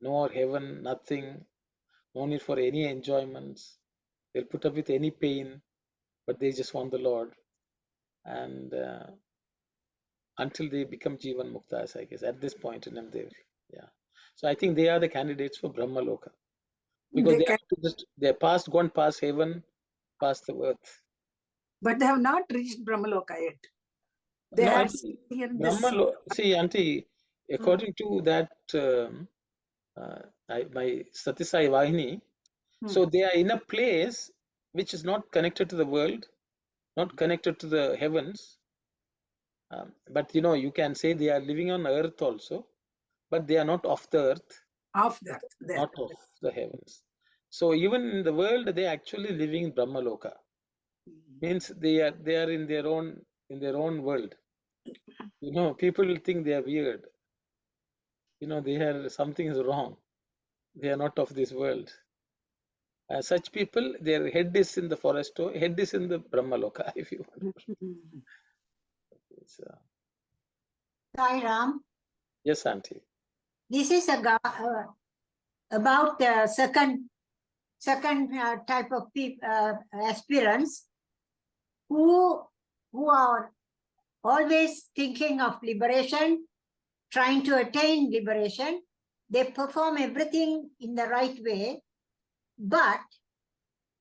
nor heaven, nothing, no need for any enjoyments. They'll put up with any pain, but they just want the Lord. And until they become Jivan Muktas, I guess, at this point in them. Yeah. So I think they are the candidates for Brahma Loka. Because they're gone past heaven, past the earth. But they have not reached Brahmaloka yet. They No, have Auntie, here in this. see, Auntie, according to that, my Sathya Sai Vahini, so they are in a place which is not connected to the world, not connected to the heavens. But you can say they are living on earth also, but they are not of the earth. Of the earth. Not of the heavens. So even in the world, they are actually living in Brahma Loka. Means they are in their own world. People think they are weird. Something is wrong. They are not of this world. Such people, their head is in the forest, or head is in the Brahma Loka, if you want. Sai Ram. Yes, Auntie. This is about the second type of aspirants who are always thinking of liberation, trying to attain liberation. They perform everything in the right way, but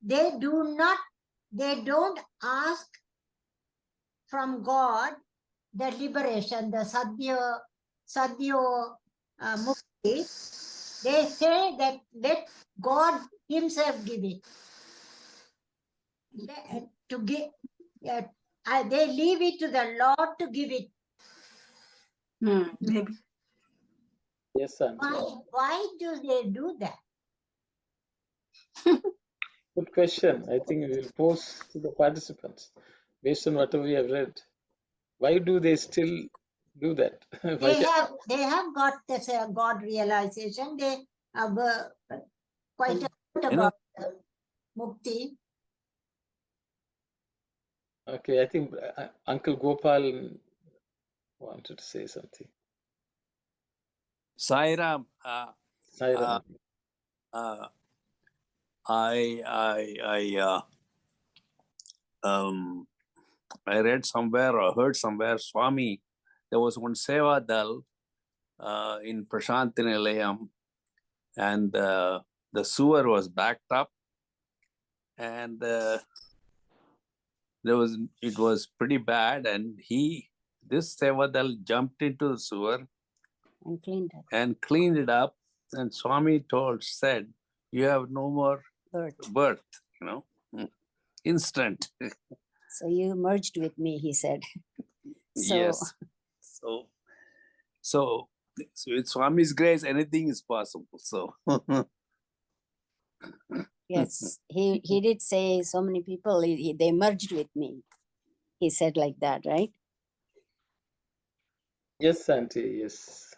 they don't ask from God the liberation, the Sadhya Mukti. They say that let God Himself give it. They leave it to the Lord to give it. Maybe. Yes, Auntie. Why do they do that? Good question. I think we will pose to the participants based on whatever we have read. Why do they still do that? They have got this God realization. They have quite a bit about Mukti. Okay, I think Uncle Gopal wanted to say something. Sai Ram, Sai Ram. I read somewhere or heard somewhere, Swami, there was one Seva Dal in Prasanthi Nilayam, and the sewer was backed up, and it was pretty bad, and this Seva Dal jumped into the sewer and cleaned it up, and Swami said, you have no more birth, instant. So you merged with me, he said. Yes. So with Swami's grace, anything is possible. So yes, he did say so many people, they merged with me. He said like that, right? Yes, Auntie, yes.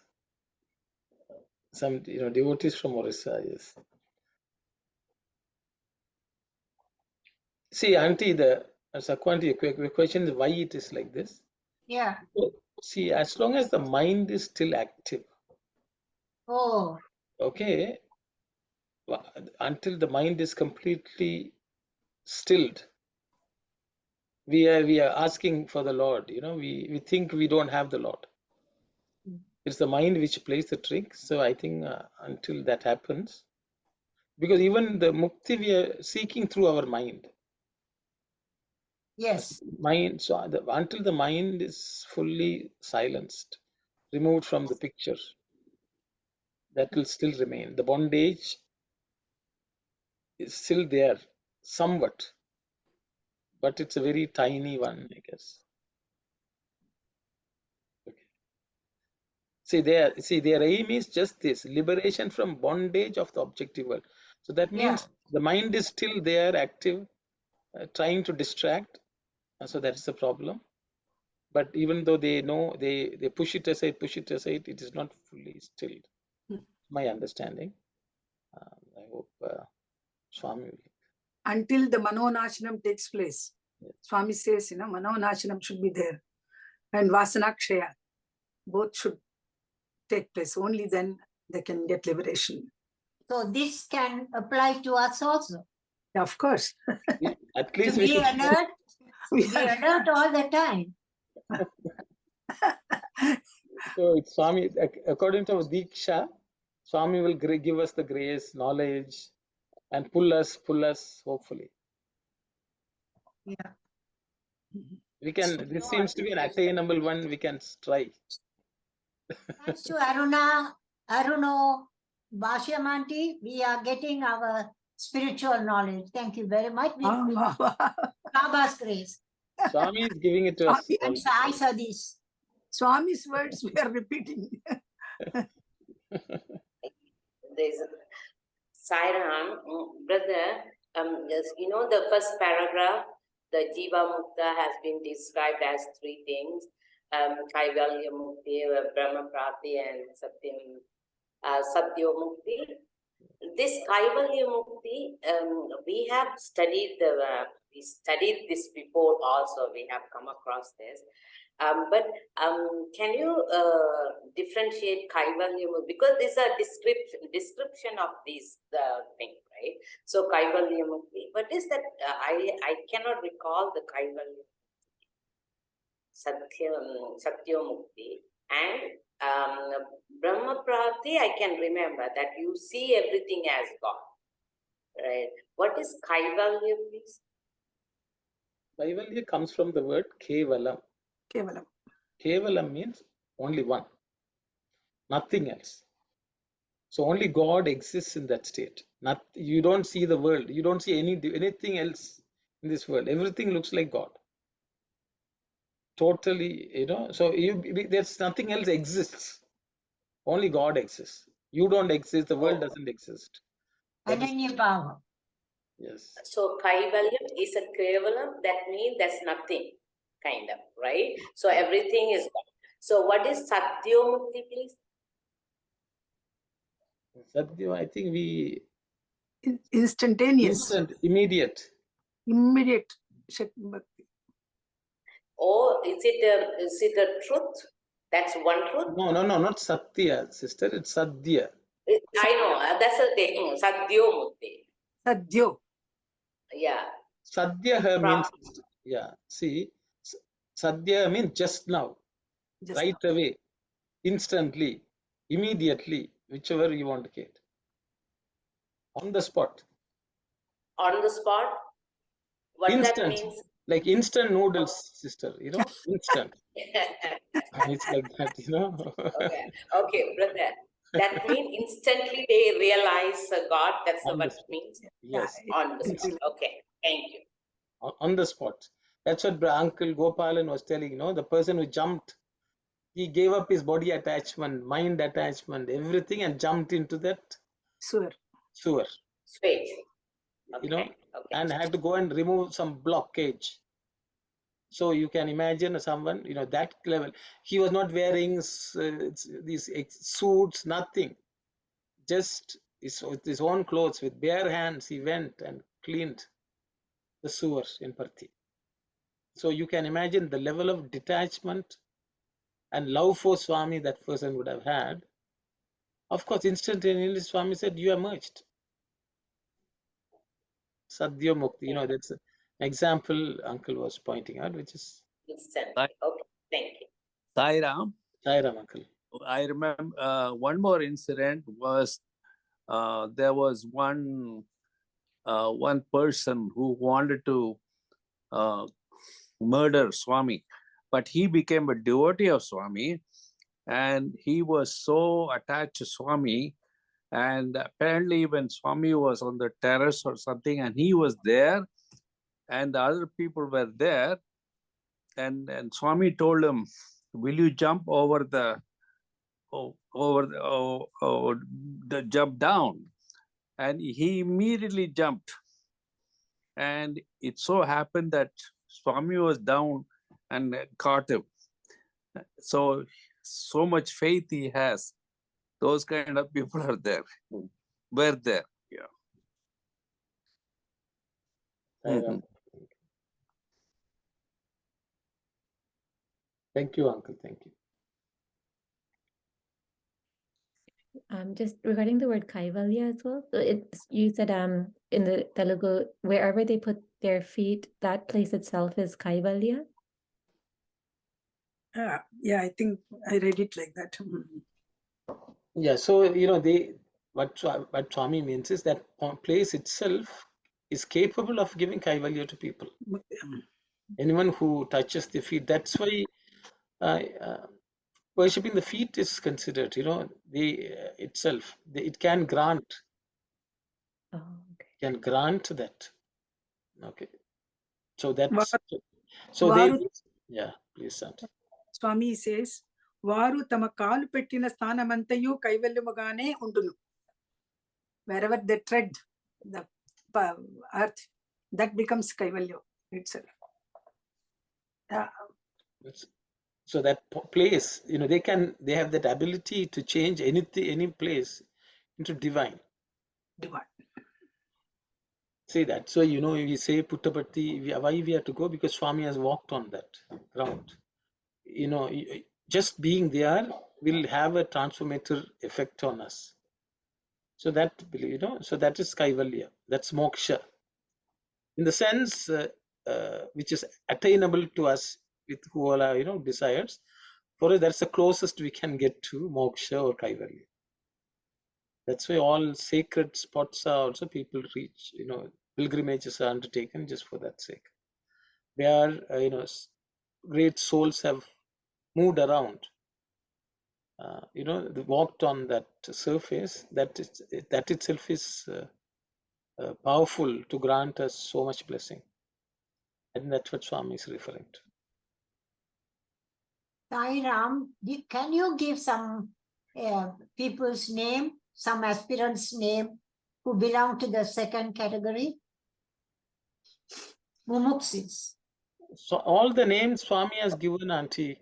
Some devotees from Orissa, yes. See, Auntie, Sakwanti, the question is why it is like this. Yeah. See, as long as the mind is still active. Oh. Okay. Until the mind is completely stilled, we are asking for the Lord. We think we don't have the Lord. It's the mind which plays the trick. So I think until that happens, because even the mukti we are seeking through our mind. Yes. Mind. So until the mind is fully silenced, removed from the picture, that will still remain. The bondage is still there, somewhat, but it's a very tiny one, I guess. Okay. See, their aim is just this: liberation from bondage of the objective world. So that means the mind is still there, active, trying to distract. So that is the problem. But even though they know, they push it aside, it is not fully stilled. My understanding. I hope Swami will. Until the Manonashanam takes place. Yes. Swami says, Manonashanam should be there. And Vasanakshaya, both should take place. Only then they can get liberation. So this can apply to us also. Yeah, of course. At least to be alert all the time. So it's Swami, according to Diksha, Swami will give us the grace, knowledge, and pull us, hopefully. Yeah. We can, this seems to be an attainable one, we can try. Thanks to Aruna, Bhashyam Aunty, we are getting our spiritual knowledge. Thank you very much. With Baba's grace. Swami is giving it to us. Swami And Sai Sadis. Swami's words we are repeating. There's Sairam, brother, yes, you know the first paragraph, the Jiva Mukta has been described as three things, Kaivalya Mukti, Brahma Prapti, and Satya Mukti. This Kaivalya Mukti, we have studied we studied this before also, we have come across this. But can you differentiate Kaivalya Mukti? Because this is a description of this thing, right? So Kaivalya Mukti, what is that? I cannot recall the Kaivalya Satya Mukti and Brahma Prapti. I can remember that you see everything as God, right? What is Kaivalya, please? Kaivalya comes from the word Kevalam. Kevalam. Kevalam means only one, nothing else. So only God exists in that state. You don't see the world. You don't see anything else in this world. Everything looks like God. Totally, you know. So there's nothing else exists. Only God exists. You don't exist. The world doesn't exist. Ananya Bhava. Yes. So Kaivalyam is a Kevalam. That means there's nothing, kind of, right? So everything is God. So what is Satya Mukti, please? Satya, I think Instantaneous. Immediate. Shakti Bhakti. Or is it a truth? That's one truth? No, not Satya, sister. It's Sadhya. I know, that's a thing. Satya Mukti. Sadhyo. Yeah. Sadhya means, yeah, see, Sadhya means just now, right away, instantly, immediately, whichever you want to get. On the spot. On the spot? What instant, that means? Like instant noodles, sister, you know, instant. It's like that, you know. Okay, brother. That means instantly they realize God. That's what it means. Yes. On the spot. Okay, thank you. On the spot. That's what Uncle Gopalan was telling, you know, the person who jumped, he gave up his body attachment, mind attachment, everything, and jumped into that sewer. Sweet. Okay. You know, and had to go and remove some blockage. So you can imagine someone, you know, that level. He was not wearing these suits, nothing. Just with his own clothes, with bare hands, he went and cleaned the sewers in Parthi. So you can imagine the level of detachment and love for Swami that person would have had. Of course, instantaneously Swami said, you are merged. Sadhya Mukti, you know, that's an example Uncle was pointing out, which is instant. Okay, thank you. Sairam. Sairam, Uncle. I remember one more incident was there was one person who wanted to murder Swami, but he became a devotee of Swami, and he was so attached to Swami. And apparently, when Swami was on the terrace or something, and he was there, and the other people were there, and Swami told him, "Will you jump over the jump down?" And he immediately jumped. And it so happened that Swami was down and caught him. So much faith he has. Those kind of people are there. Were there. Yeah. Thank you, Uncle. Thank you. Just regarding the word Kaivalya as well. So you said in the Telugu, wherever they put their feet, that place itself is Kaivalya. Yeah, I think I read it like that. Yeah, so what Swami means is that place itself is capable of giving kaivalya to people. Anyone who touches the feet, that's why worshipping the feet is considered, the itself. It can grant that. Okay, so that's so they. Varu, Yeah, please, Santi. Swami says, Varu tama kaalu pettina stanamantayu kaivalyamugane undunu. Wherever they tread the earth, that becomes kaivalya itself. So that place, they have that ability to change any place into divine. See that. So we say Puttapatti, why we have to go? Because Swami has walked on that ground. Just being there will have a transformative effect on us. So that so that is kaivalya. That's moksha. In the sense which is attainable to us with who all are desires. For us, that's the closest we can get to moksha or kaivalya. That's why all sacred spots are also people reach. Pilgrimages are undertaken just for that sake. Where great souls have moved around. They walked on that surface. That itself is powerful to grant us so much blessing. And that's what Swami is referring to. Sai Ram, can you give some people's name, some aspirants' name who belong to the second category? Mumuksis. So all the names Swami has given, Auntie,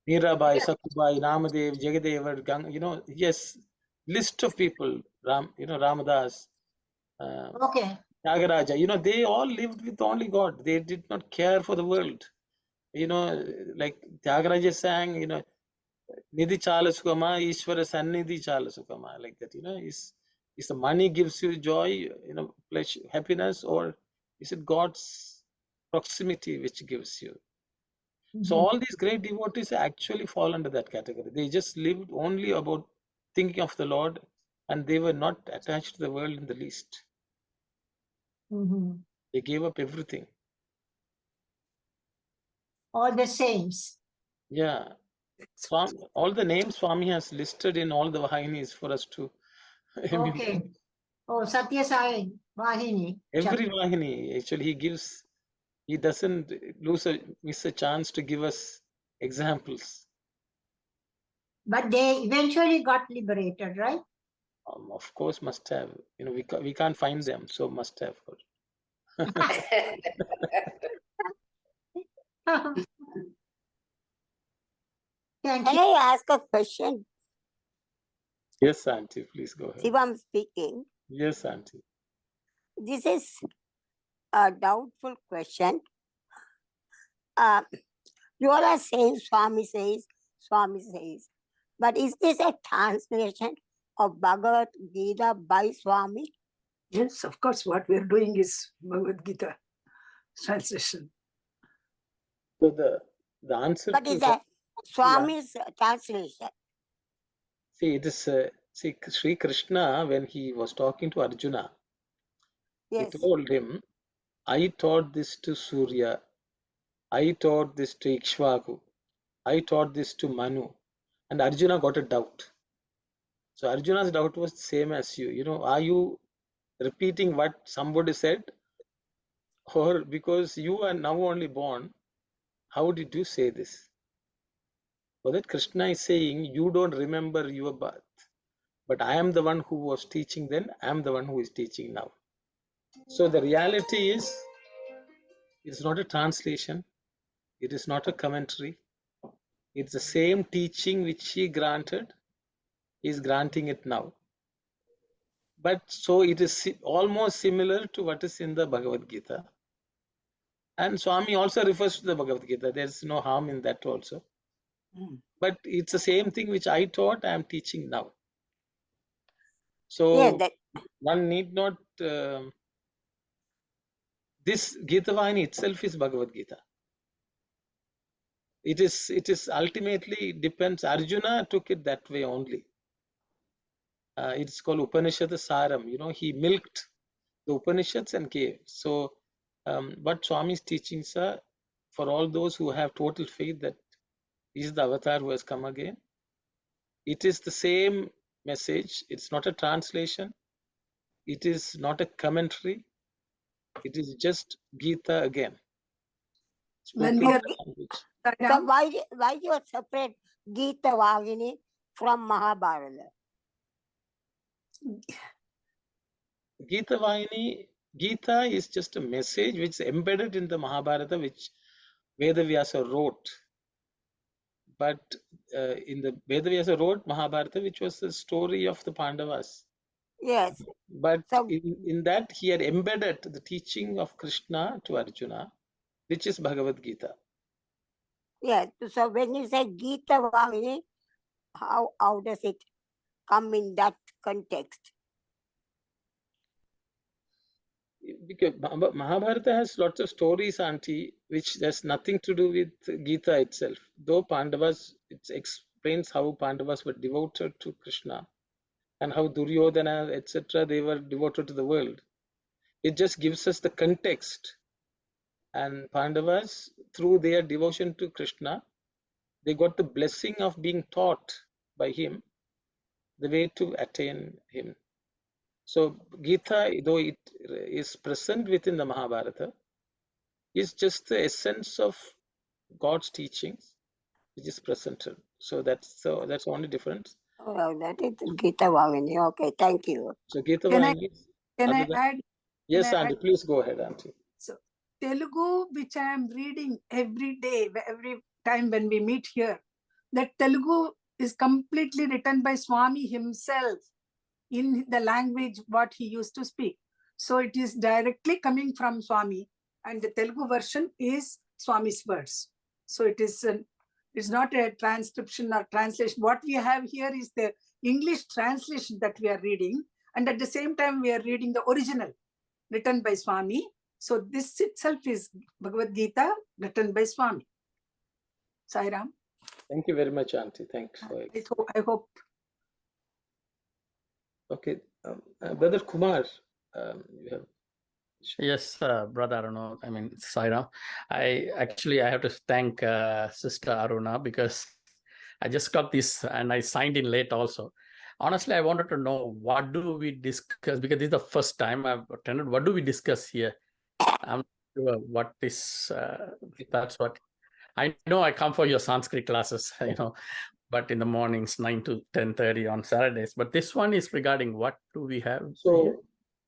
Mirabai, Sakubai, Namadev, Jagadev, yes, list of people, Ramadas, Okay. Tyagaraja, they all lived with only God. They did not care for the world. Like Tyagaraja sang, Nidhi chala sukama, Ishvara sannidhi chala sukama, like that, is the money gives you joy, pleasure, happiness, or is it God's proximity which gives you? So all these great devotees actually fall under that category. They just lived only about thinking of the Lord, and they were not attached to the world in the least. They gave up everything. All the saints. Yeah. All the names Swami has listed in all the Vahinis for us to Okay. Oh, Sathya Sai Vahini. every Vahini, actually, he doesn't miss a chance to give us examples. But they eventually got liberated, right? Of course, must have. We can't find them, so must have. Can I ask a question? Yes, Auntie, please go ahead. Shivam speaking. Yes, Auntie. This is a doubtful question. You all are saying Swami says. But is this a translation of Bhagavad Gita by Swami? Yes, of course. What we are doing is Bhagavad Gita translation. So the answer But to is that, Swami's translation? see, it is Sri Krishna, when he was talking to Arjuna, Yes. he told him, I taught this to Surya, I taught this to Ikshvaku, I taught this to Manu, and Arjuna got a doubt. So Arjuna's doubt was the same as you. Are you repeating what somebody said, or because you are now only born, how did you say this? So that Krishna is saying, you don't remember your birth, but I am the one who was teaching then, I am the one who is teaching now. So the reality is, it's not a translation, it is not a commentary, it's the same teaching which he granted, he is granting it now. But so it is almost similar to what is in the Bhagavad Gita. And Swami also refers to the Bhagavad Gita. There's no harm in that also. But it's the same thing which I taught, I am teaching now. So one need not, this Geetha Vahini itself is Bhagavad Gita. It is ultimately depends. Arjuna took it that way only. It's called Upanishad Saram. He milked the Upanishads and gave. So what Swami's teachings are for all those who have total faith that he is the avatar who has come again. It is the same message. It's not a translation. It is not a commentary. It is just Geetha again. When Spoken we are language. So Sairam, why you separate Geetha Vahini from Mahabharata? Geetha Vahini, Geetha is just a message which is embedded in the Mahabharata, which Vedavyasa wrote. But in the Vedavyasa wrote Mahabharata, which was the story of the Pandavas. Yes. But So in that, he had embedded the teaching of Krishna to Arjuna, which is Bhagavad Gita. yes. So when you say Geetha Vahini, how does it come in that context? Because Mahabharata has lots of stories, Auntie, which has nothing to do with Gita itself. Though Pandavas, it explains how Pandavas were devoted to Krishna and how Duryodhana, etc., they were devoted to the world. It just gives us the context. And Pandavas, through their devotion to Krishna, they got the blessing of being taught by him the way to attain him. So Gita, though it is present within the Mahabharata, is just the essence of God's teachings, which is presented. So that's the only difference. Oh, that is Geetha Vahini. Okay, thank you. So Geetha can I Vahini, can I other than, add? yes, Can I Auntie, please go ahead, Auntie. So Telugu, which I am reading every day, every time when we meet here, that Telugu is completely written by Swami himself in the language what he used to speak. So it is directly coming from Swami, and the Telugu version is Swami's words. So it's not a transcription or translation. What we have here is the English translation that we are reading, and at the same time we are reading the original written by Swami. So this itself is Bhagavad Gita written by Swami. Sairam. Thank you very much, Auntie. Thanks for it. I hope. Okay, Brother Kumar, you have. Yes, brother Aruna. I mean, Saira. I have to thank Sister Aruna because I just got this and I signed in late also. Honestly, I wanted to know what do we discuss because this is the first time I've attended. What do we discuss here? I'm not sure what is. That's what I know. I come for your Sanskrit classes, but in the mornings 9 to 10:30 on Saturdays. But this one is regarding what do we have here? So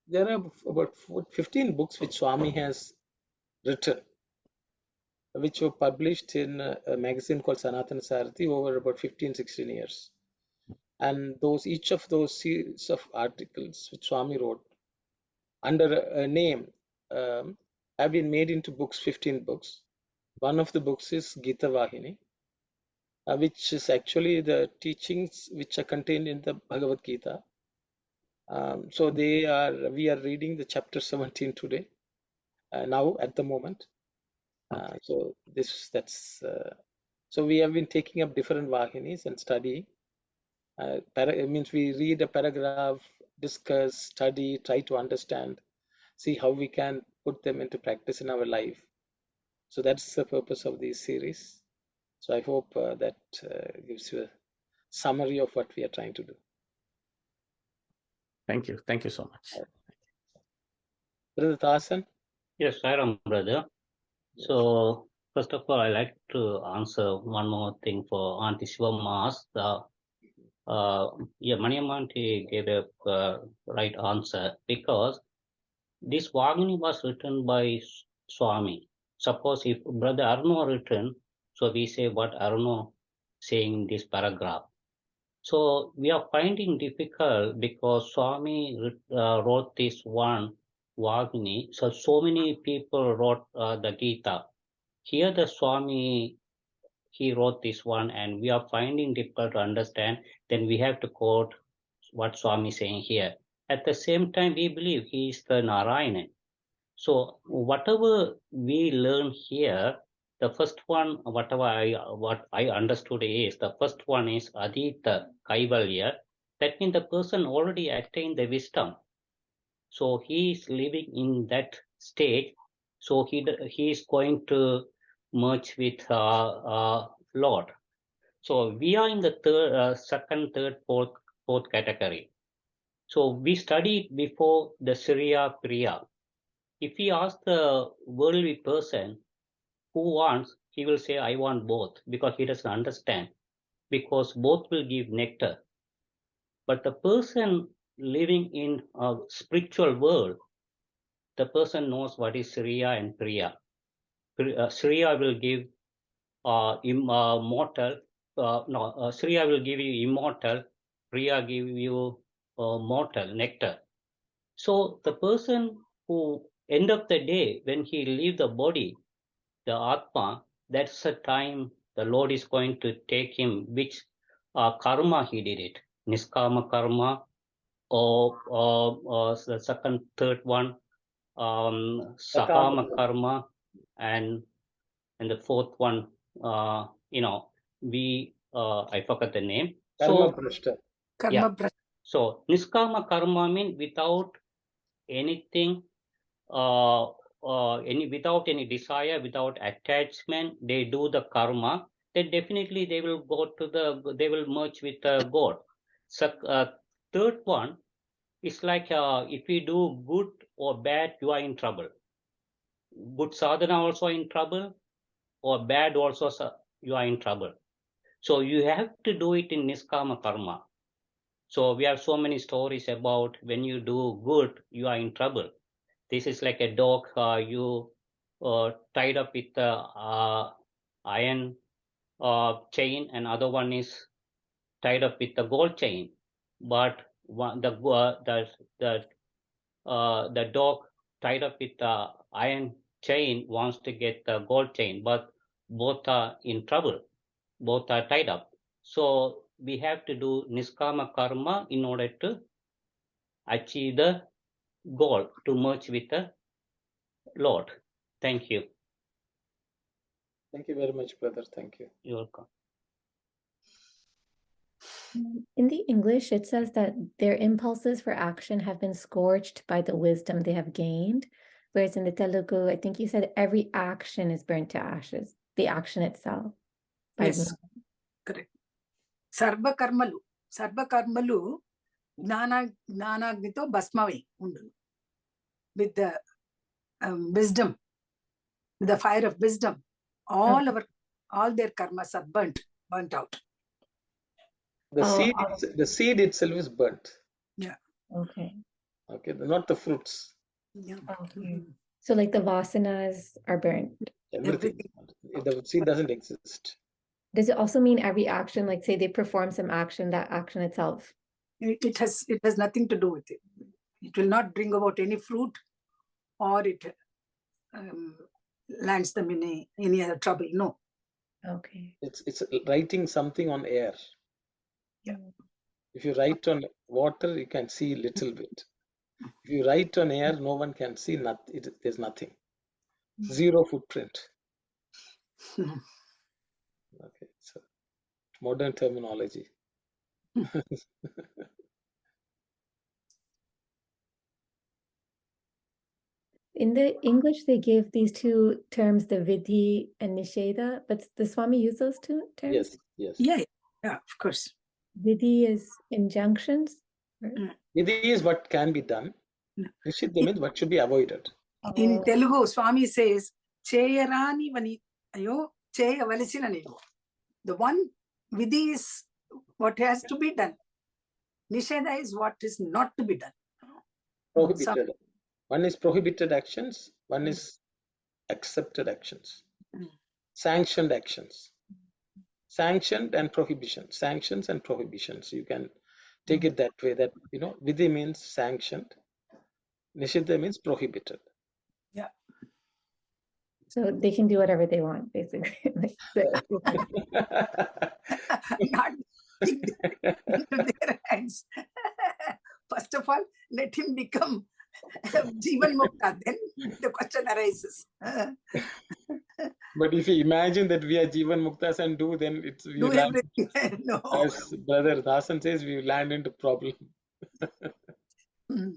there are about 15 books which Swami has written, which were published in a magazine called Sanatana Sarthi over about 15-16 years. And each of those series of articles which Swami wrote under a name have been made into books, 15 books. One of the books is Geetha Vahini, which is actually the teachings which are contained in the Bhagavad Gita. So we are reading the chapter 17 today, now at the moment. So we have been taking up different Vahinis and studying. It means we read a paragraph, discuss, study, try to understand, see how we can put them into practice in our life. So that's the purpose of this series. So I hope that gives you a summary of what we are trying to do. Thank you. Thank you so much. Brother Thasan? Yes, Sairam, brother. So, first of all, I like to answer one more thing for Auntie Shivama's. Maniam Auntie gave a right answer because this Vagini was written by Swami. Suppose if Brother Arno written, so we say what Arno saying this paragraph. So we are finding difficult because Swami wrote this one Vagini. So many people wrote the Gita. Here the Swami, he wrote this one and we are finding difficult to understand. Then we have to quote what Swami is saying here. At the same time, we believe he is the Narayanan. So whatever we learn here, The first one, what I understood is, the first one is Adita Kaivalya. That means the person already attained the wisdom. So he is living in that stage. So he is going to merge with Lord. So we are in the third, second, third, fourth category. So we studied before the Surya Priya. If we ask the worldly person who wants, he will say, I want both, because he doesn't understand, because both will give nectar. But the person living in a spiritual world, the person knows what is Surya and Priya. Surya will give mortal, Surya will give you immortal, Priya give you mortal, nectar. So the person who end of the day, when he leave the body, the Atma, that's the time the Lord is going to take him, which karma he did it. Niskama karma, or the second, third one, Sakama karma, and the fourth one, I forgot the name. Karma Prashta. Karma Prashta. So Niskama karma means without anything, without any desire, without attachment, they do the karma. Then definitely they will they will merge with God. So third one is like if you do good or bad, you are in trouble. Good sadhana also in trouble, or bad also you are in trouble. So you have to do it in Niskama karma. So we have so many stories about when you do good, you are in trouble. This is like a dog you tied up with the iron chain, and other one is tied up with the gold chain. But the dog tied up with the iron chain wants to get the gold chain, but both are in trouble. Both are tied up. So we have to do Niskama karma in order to achieve the goal, to merge with the Lord. Thank you. Thank you very much, brother. Thank you. You're welcome. In the English, it says that their impulses for action have been scorched by the wisdom they have gained. Whereas in the Telugu, I think you said every action is burnt to ashes, the action itself. Yes, correct. Sarva karmalu, gnanagnito basmavai undu. With the wisdom, with the fire of wisdom, all their karmas are burnt out. The seed itself is burnt. Yeah. Okay. Okay, not the fruits. Yeah. Okay. So like the vasanas are burnt. Everything. The seed doesn't exist. Does it also mean every action, like say they perform some action, that action itself? It has nothing to do with it. It will not bring about any fruit, or it lands them in any other trouble. No. Okay. It's writing something on air. Yeah. If you write on water, you can see a little bit. If you write on air, no one can see. There's nothing. Zero footprint. Okay, so modern terminology. In the English, they give these two terms, the vidhi and nisheda, but the Swami use those two terms? Yes. Yeah, of course. Vidhi is injunctions? Vidhi is what can be done. Nishida means what should be avoided. In Telugu, Swami says, Cheyarani vani ayo, cheyavalesina nevo. The one vidhi is what has to be done. Nisheda is what is not to be done. Prohibited. One is prohibited actions, one is accepted actions. Sanctioned actions. Sanctioned and prohibition. Sanctions and prohibitions. You can take it that way, that vidhi means sanctioned. Nishida means prohibited. Yeah. So they can do whatever they want, basically. Not into their hands. First of all, let him become Jivan Mukta. Then the question arises. But if you imagine that we are Jivan Muktas and do, then it's we Do land, everything. No. as Brother Dasan says, we land into problem. Mm.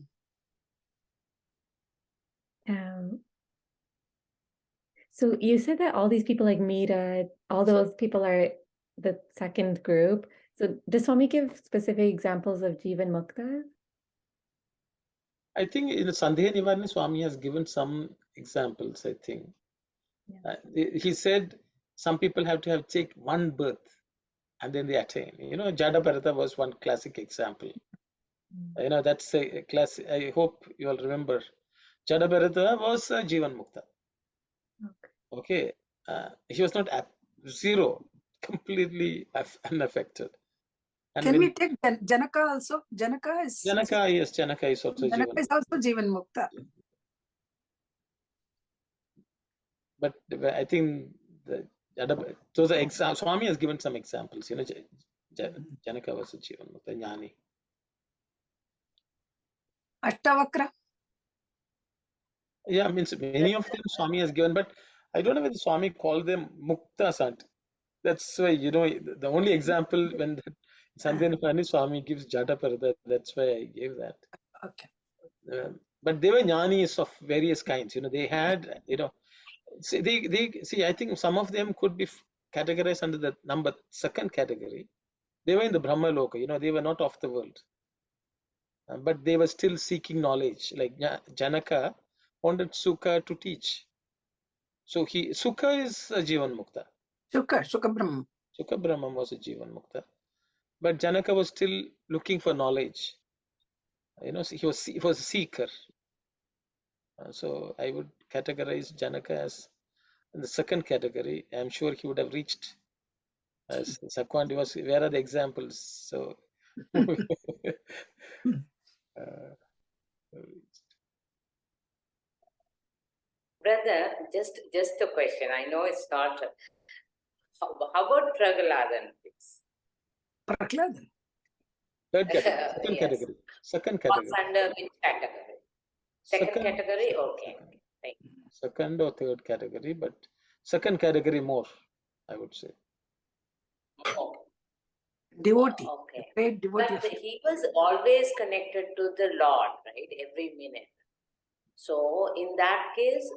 So you said that all these people like Meera, all those people are the second group. So does Swami give specific examples of Jivan Mukta? I think in the Sandhya Nivarana, Swami has given some examples, I think. He said some people have to have take one birth and then they attain. Jada Bharata was one classic example. That's a class. I hope you all remember. Jada Bharata was Jivan Mukta. Okay. He was not zero, completely unaffected. And Can when we take Janaka also? Janaka is Janaka, yes, Janaka is also Janaka Jivan. is also Jivan Mukta. But I think those are examples. Swami has given some examples. Janaka was a Jivan Mukta, Jnani. Ashtavakra. Yeah, means many of them Swami has given, but I don't know whether Swami called them Mukta Sant. That's why, the only example when Sandhya Nivarana Swami gives Jada Parada, that's why I gave that. Okay. But they were jnanis of various kinds. They had, see, I think some of them could be categorized under the second category. They were in the Brahma Loka, they were not of the world. But they were still seeking knowledge. Like Janaka wanted Sukha to teach. So Sukha is a Jivan Mukta. Shuka Brahma. Sukha Brahma was a Jivan Mukta. But Janaka was still looking for knowledge. He was a seeker. So I would categorize Janaka as in the second category. I'm sure he would have reached as Sakwandi was. Where are the examples? So Brother, just a question. I know it's not. How about Pragaladan, please? Prahladan. Third category, second Yes. category, second category. What's under which category? Second category? Okay. Thank you. Second or third category, but second category more, I would say. Okay. Devotee. Okay. Great devotee. But he was always connected to the Lord, right? Every minute. So in that case,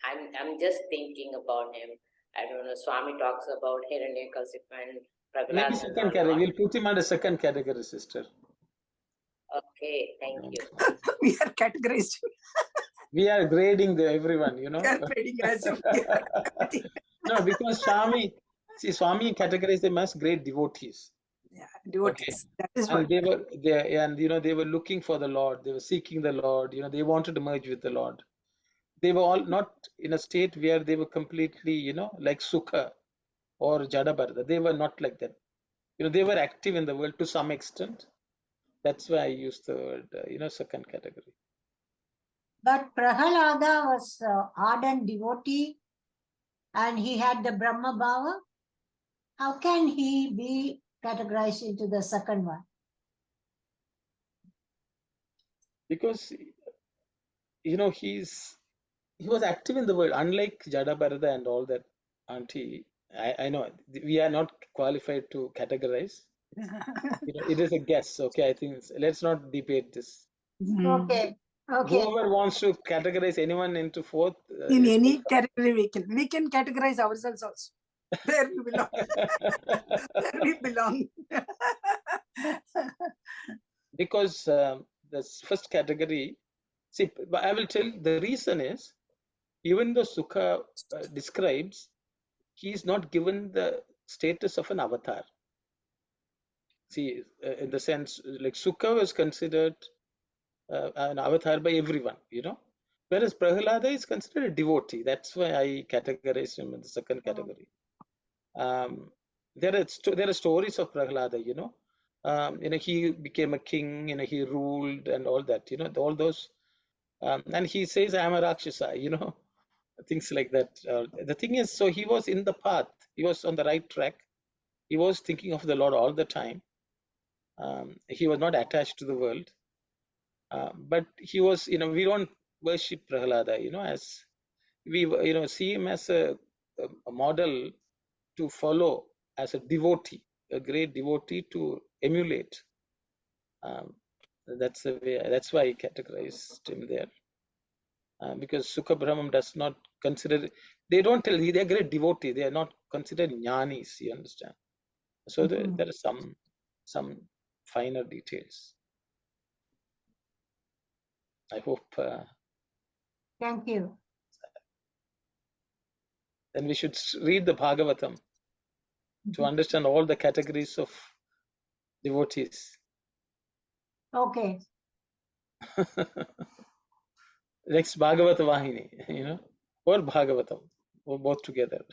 I'm just thinking about him. I don't know. Swami talks about Hiranyakasipu and Maybe Prahlad. second category. We'll put him under second category, sister. Okay, thank you. We are categorized. We are grading everyone, We are grading as if we are. No, because Swami categorized them as great devotees. Yeah, devotees. Okay. That is And what. they were looking for the Lord. They were seeking the Lord. They wanted to merge with the Lord. They were all not in a state where they were completely, like Sukha or Jada Bharata. They were not like that. They were active in the world to some extent. That's why I used the word, second category. But Prahalada was ardent devotee and he had the Brahma Bhava. How can he be categorized into the second one? Because, he was active in the world, unlike Jada Bharata and all that auntie. I know we are not qualified to categorize. It is a guess. Okay, I think let's not debate this. Okay. Whoever wants to categorize anyone into fourth. In any category we can categorize ourselves also. Where we belong. Where we belong. Because the first category, see, I will tell the reason is, even though Sukha describes, he is not given the status of an avatar. See, in the sense, like Sukha was considered an avatar by everyone, whereas Prahlada is considered a devotee. That's why I categorized him in the second category. There are stories of Prahlada, he became a king, he ruled and all that, all those, and he says, I am a Rakshasa, things like that. The thing is, so he was in the path, he was on the right track, he was thinking of the Lord all the time. He was not attached to the world, but he was, we don't worship Prahlada, as we, see him as a a model to follow as a devotee, a great devotee to emulate. That's the way. That's why I categorized him there, because Sukha Brahman does not consider. They don't tell. They are great devotee. They are not considered jnanis. You understand? So there are some finer details. I hope. Thank you. Then we should read the Bhagavatam to understand all the categories of devotees. Okay. Next, Bhagavata Vahini, or Bhagavatam, or both together.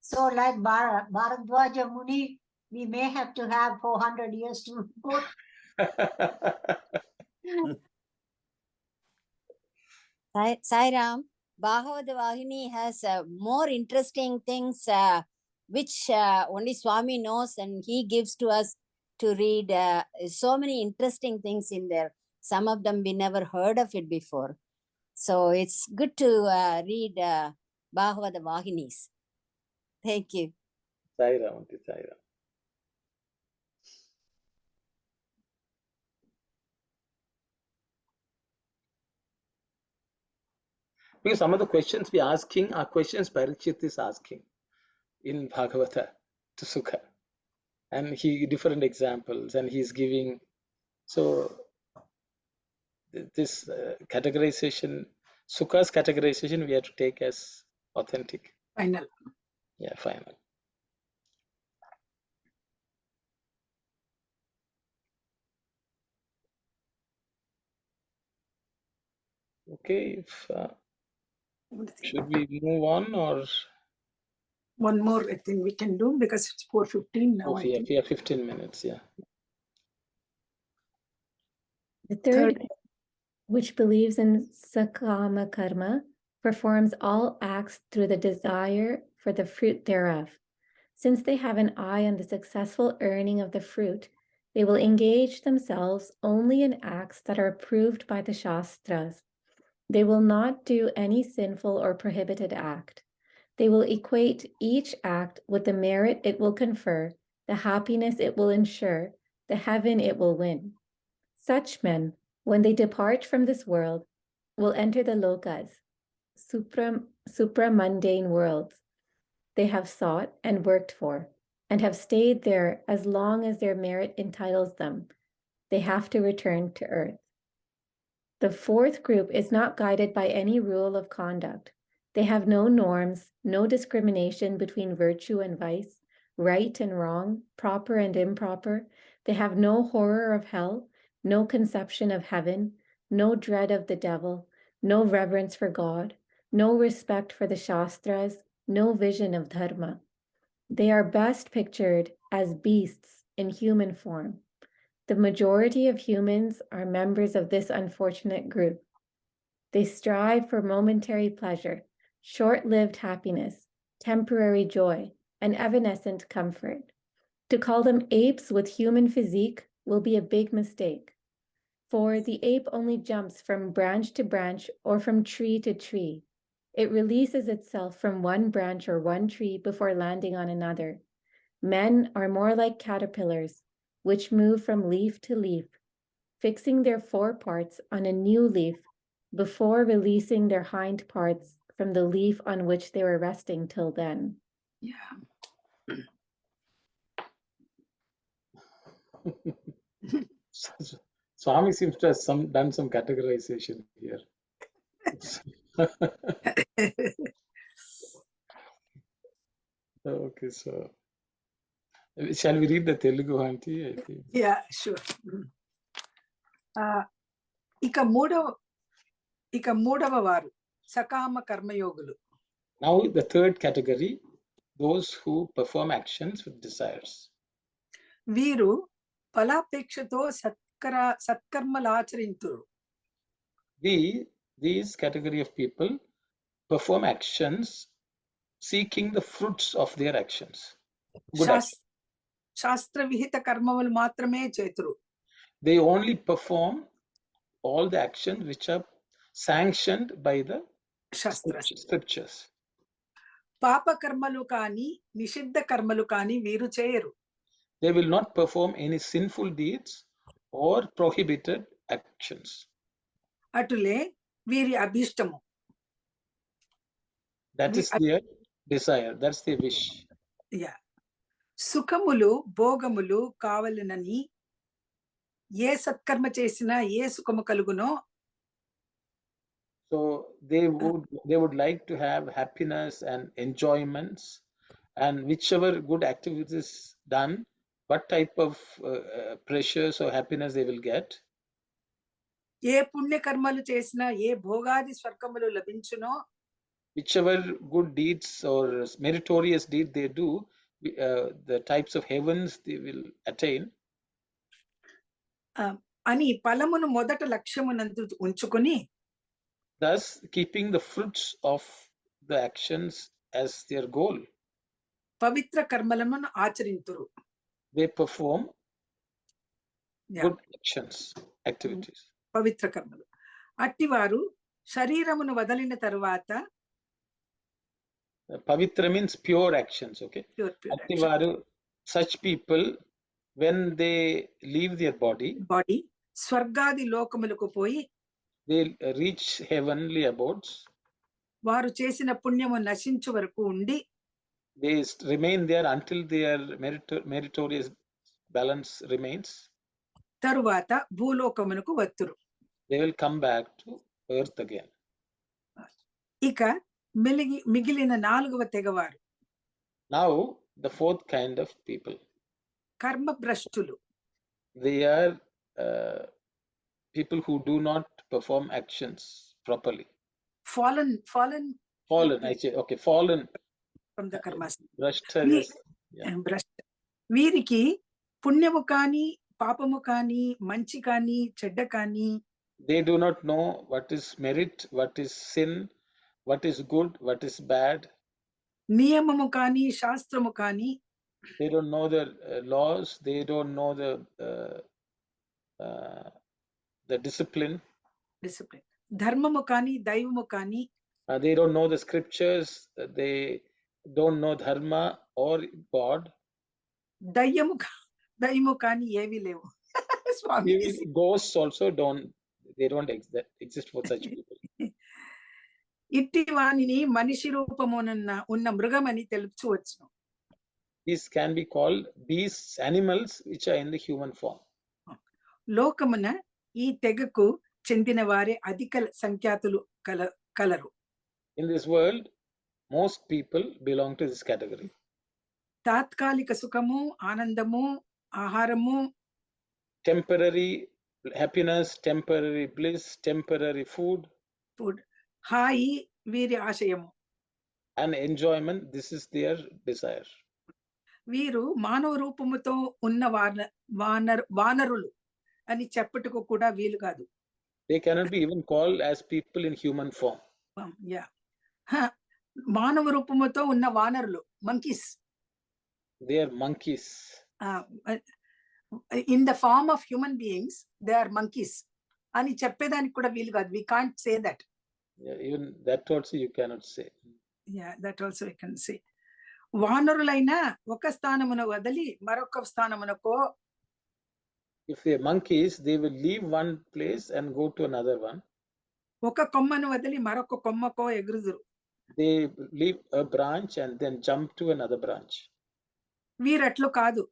So like Bharadwaja Muni, we may have to have 400 years to go. Sai Ram, Bhagavad Vahini has more interesting things which only Swami knows, and he gives to us to read. So many interesting things in there. Some of them we never heard of it before. So it's good to read Bhagavad Vahinis. Thank you. Sai Ram, Sai Ram. Because some of the questions we are asking are questions Parikshit is asking in Bhagavata to Sukha. And he different examples, and he's giving. So this categorization, Sukha's categorization, we have to take as authentic. Final. Yeah, final. Okay, should we move on, or one more? I think we can do, because it's 4:15 now. okay, we have 15 minutes. Yeah. The third, which believes in Sakama Karma, performs all acts through the desire for the fruit thereof. Since they have an eye on the successful earning of the fruit, they will engage themselves only in acts that are approved by the Shastras. They will not do any sinful or prohibited act. They will equate each act with the merit it will confer, the happiness it will ensure, the heaven it will win. Such men, when they depart from this world, will enter the lokas, supramundane worlds they have sought and worked for, and have stayed there as long as their merit entitles them. They have to return to earth. The fourth group is not guided by any rule of conduct. They have no norms, no discrimination between virtue and vice, right and wrong, proper and improper. They have no horror of hell, no conception of heaven, no dread of the devil, no reverence for God, no respect for the Shastras, no vision of dharma. They are best pictured as beasts in human form. The majority of humans are members of this unfortunate group. They strive for momentary pleasure, short-lived happiness, temporary joy, and evanescent comfort. To call them apes with human physique will be a big mistake, for the ape only jumps from branch to branch or from tree to tree. It releases itself from one branch or one tree before landing on another. Men are more like caterpillars, which move from leaf to leaf, fixing their foreparts on a new leaf before releasing their hind parts from the leaf on which they were resting till then. Yeah. Swami seems to have done some categorization here. Okay, so shall we read the Telugu, auntie? I think. Yeah, sure. ఇక మూడవ వారు సకామ కర్మయోగులు. Now the third category, those who perform actions with desires. వీరు ఫలాపేక్షతో సత్కర్మలాచరింతురు. These category of people perform actions seeking the fruits of their actions. శాస్త్ర విహిత కర్మములు మాత్రమే చేతురు. They only perform all the actions which are sanctioned by the scriptures. పాప కర్మలు కానీ నిషిద్ధ కర్మలు కానీ వీరు చేయరు. They will not perform any sinful deeds or prohibited actions. అటులే వీరి అభిష్టము. That is their desire. That's their wish. Yeah. సుఖములు భోగములు కావలనని ఏ సత్కర్మ చేసినా ఏ సుఖము కలుగునో. So they would like to have happiness and enjoyments, and whichever good activities done, what type of pressures or happiness they will get. ఏ పుణ్యకర్మలు చేసినా ఏ Bhogadi స్వర్గములు లభించునో. Whichever good deeds or meritorious deed they do, the types of heavens they will attain. అని ఫలమును మొదట లక్ష్యమునందు ఉంచుకొని, thus keeping the fruits of the actions as their goal. పవిత్ర కర్మలను ఆచరింతురు. They perform good actions, activities. పవిత్ర కర్మలు. అట్టివారు శరీరమును వదిలిన తరువాత, pavitra means pure actions, okay? Pure Attivaru, such people, when they leave their body, స్వర్గాది లోకములకు పోయి, they reach heavenly abodes. వారు చేసిన పుణ్యము నశించు వరకు ఉండి, they remain there until their meritorious balance remains. తరువాత భూలోకమునకు వత్తురు. They will come back to earth again. ఇక మిగిలిన నాలుగవ తెగవారు. Now the fourth kind of people. కర్మ భ్రష్టులు. They are people who do not perform actions properly. Fallen. I say, okay, fallen from the karmas. వీరికి పుణ్యము కానీ పాపము కానీ మంచి కానీ చెడ్డ కానీ, they do not know what is merit, what is sin, what is good, what is bad. నియమము కానీ శాస్త్రము కానీ, they don't know the laws, they don't know the discipline. ధర్మము కానీ దైవము కానీ, they don't know the scriptures, they don't know dharma or God. దయ్యము కానీ ఏవి లేవు. Ghosts also they don't exist for such people. ఇట్టి వానిని మనిషి రూపమున ఉన్న మృగమని తెలుపవచ్చును. These can be called beasts, animals which are in the human form. లోకమున ఈ తెగకు చెందిన వారే అధిక సంఖ్యాతులు colour. In this world, most people belong to this category. తాత్కాలిక సుఖము, ఆనందము, ఆహారము, temporary happiness, temporary bliss, temporary food, హాయి వీరి ఆశయము. and enjoyment, this is their desire. వీరు మానవ రూపముతో ఉన్న వానరులు అని చెప్పుటకు కూడా వీలు కాదు. They cannot be even called as people in human form. మానవ రూపముతో ఉన్న వానరులు, monkeys. They are monkeys. In the form of human beings, they are monkeys అని చెప్పేదానికి కూడా వీలు కాదు. We can't say that. Yeah, even that also you cannot say. Yeah, that also we can say. వానరులైన ఒక స్థానమున వదిలి మరొక స్థానమునకో, if they are monkeys, they will leave one place and go to another one. ఒక కొమ్మను వదిలి మరొక కొమ్మకో ఎగురుదురు. They leave a branch and then jump to another branch. వీరట్లు కాదు.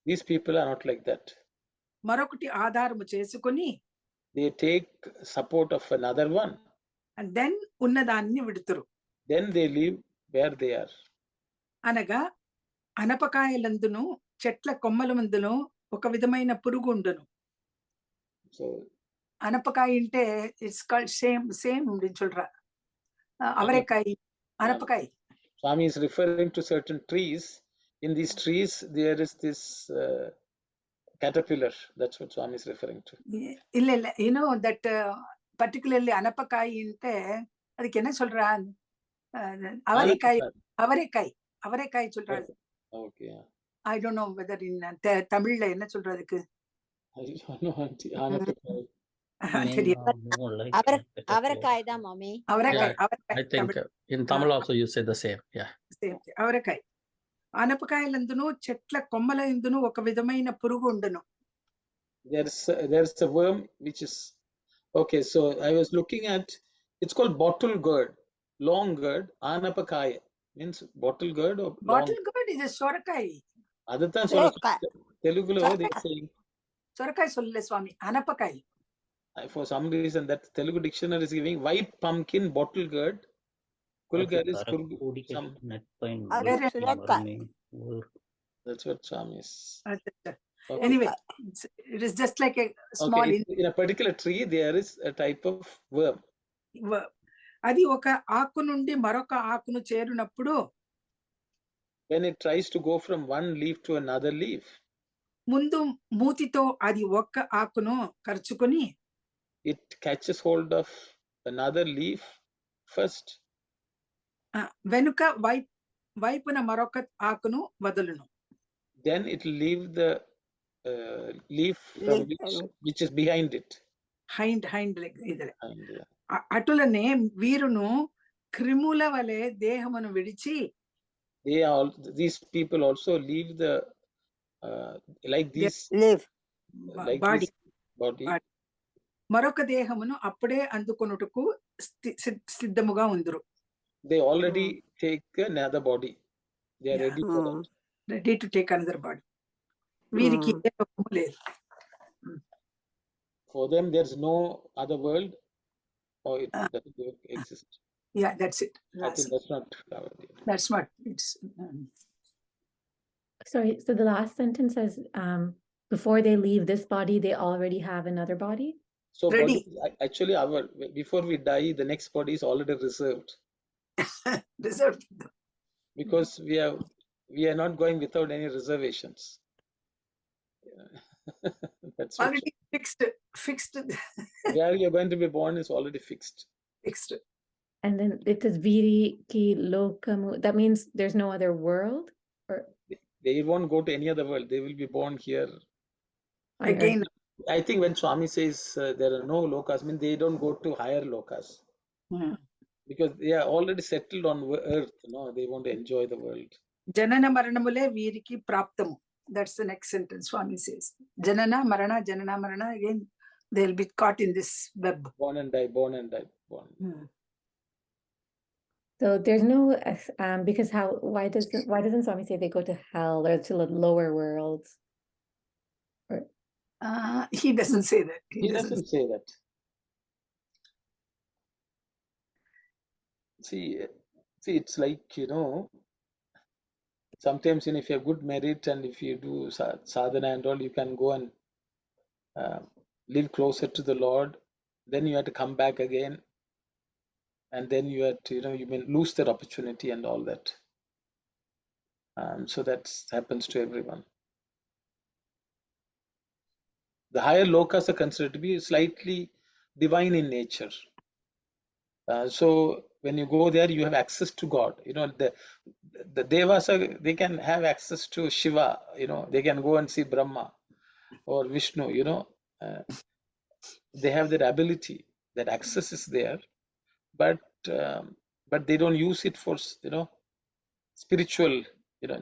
These people are not like that. మరొకటి ఆధారము చేసుకొని, they take support of another one, and then ఉన్నదాన్ని విడుతురు. then they leave where they are. అనగా అనపకాయలందును చెట్ల కొమ్మల మందును ఒక విధమైన పురుగు ఉండును. So అనపకాయ అంటే ఇట్స్ కాల్డ్ సేమ్ చూడరా, అవరేకాయ, అనపకాయ. Swami is referring to certain trees. In these trees there is this caterpillar. That's what Swami is referring to. இல்ல you know that particularly అనపకాయ అంటే அதுக்கு என்ன சொல்றா, அவரைக்காய் சொல்றாரு. Okay. I don't know whether in தமிழ்ல என்ன சொல்றதுக்கு. தெரியாது. more like அவரைக்காய் தான் மாமி. Yeah, அவரைக்காய் I அவரைக்காய் think Tamil in Tamil also you say the same. Yeah. Same అవరకాయ. ఆనపకాయలందును చెట్ల కొమ్మల ఇందును ఒక విధమైన పురుగు ఉండును. There's a worm which is okay. So I was looking at, it's called bottle gourd, long gourd. Anapakaya means bottle gourd or long. Bottle girt ఇది సొరకాయ. Adathan Sorakaya. Telugulo they Sorakaya. saying, సొరకాయ சொல்லல స్వామి, ఆనపకాయ. for some reason that Telugu dictionary is giving white pumpkin, bottle gourd, kulgar is some. That's what charm is. Okay. Anyway, it is just like a small Okay, in a particular tree there is a type of worm. అది ఒక ఆకు నుండి మరొక ఆకును చేరునప్పుడు When it tries to go from one leaf to another leaf, ముందు మూతితో అది ఒక్క ఆకును కరుచుకొని it catches hold of another leaf first. వెనుక వైపున మరొక ఆకును వదులును. Then it will leave the leaf from which is behind it. Hind leg ఇది. And, అటులనే వీరును క్రిముల వలె దేహమును విడిచి these people also leave the like these Live. like body this body. మరొక దేహమును అప్పుడే అందుకొనుటకు సిద్ధముగా ఉందరు. They already take another body. They are ready for that. Ready to take another body. వీరికి ఏ లోకము లేదు. For them there's no other world, or it doesn't exist. Yeah, that's it. I think that's not covered here. That's what it's. Sorry, so the last sentence says, before they leave this body, they already have another body? So Ready. actually before we die, the next body is already reserved. Reserved. Because we are not going without any reservations. That's Already fixed. Where you're going to be born is already fixed. Fixed. And then it says viri ki lokamu. That means there's no other world? Or They won't go to any other world. They will be born here. on Again. Earth? I think when Swami says there are no lokas, I mean they don't go to higher lokas. Because they are already settled on earth. They want to enjoy the world. జనన మరణములే వీరికి ప్రాప్తము. That's the next sentence Swami says. Janana marana. Again, they'll be caught in this web. Born and die, born and die, born. So there's no because why doesn't Swami say they go to hell or to the lower worlds? Or He doesn't say that. He doesn't say that. See, it's like, sometimes if you have good merit and if you do sadhana and all, you can go and live closer to the Lord. Then you have to come back again. And then you have to, you may lose that opportunity and all that. So that happens to everyone. The higher lokas are considered to be slightly divine in nature. So when you go there, you have access to God. The devas they can have access to Shiva. They can go and see Brahma or Vishnu. They have that ability. That access is there, but they don't use it for spiritual.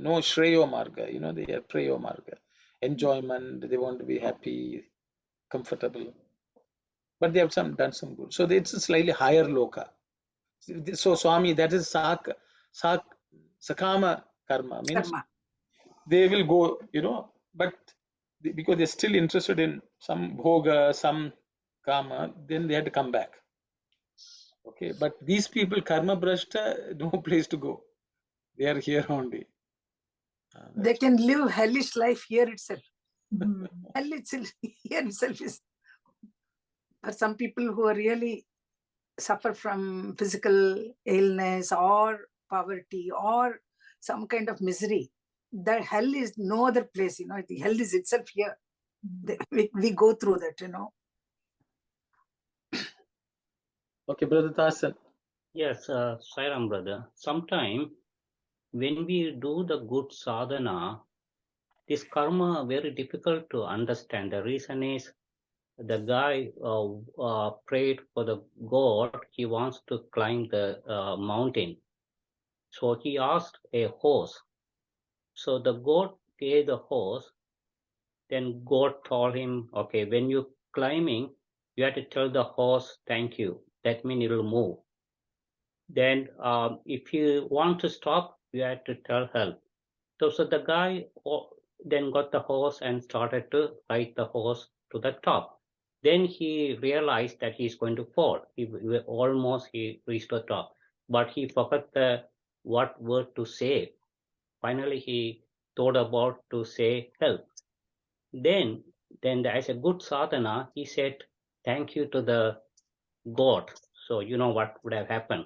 No Shreyo Marga. They have Preyo Marga, enjoyment. They want to be happy, comfortable. But they have done some good. So it's a slightly higher loka. So Swami, that is sakama karma, means they will go, but because they're still interested in some bhoga, some kama, then they had to come back. Okay, but these people, karma brashta, no place to go. They are here only. They can live hellish life here itself. Hell itself, here itself is for some people who are really suffer from physical illness or poverty or some kind of misery. That hell is no other place, the hell is itself here. We go through that, Okay, Brother Tasan. Yes, Sairam brother. Sometime when we do the good sadhana, this karma very difficult to understand. The reason is the guy prayed for the god. He wants to climb the mountain. So he asked a horse. So the god gave the horse. Then God told him, okay, when you're climbing, you have to tell the horse, thank you. That means it will move. Then if you want to stop, you have to tell help. So the guy then got the horse and started to ride the horse to the top. Then he realized that he's going to fall. He reached the top, but he forgot what word to say. Finally, he thought about to say help. Then as a good sadhana, he said thank you to the god. So you know what would have happened?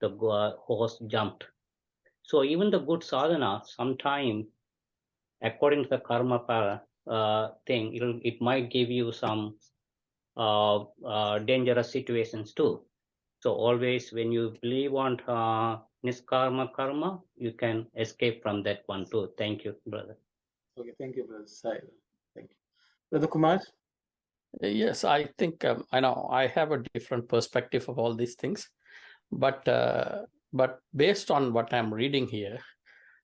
The horse jumped. So even the good sadhana, sometime according to the karma thing, it might give you some dangerous situations too. So always when you believe on niskarma karma, you can escape from that one too. Thank you, brother. Okay, thank you, Brother Sai. Thank you. Brother Kumar? Yes, I think I know I have a different perspective of all these things, but based on what I'm reading here,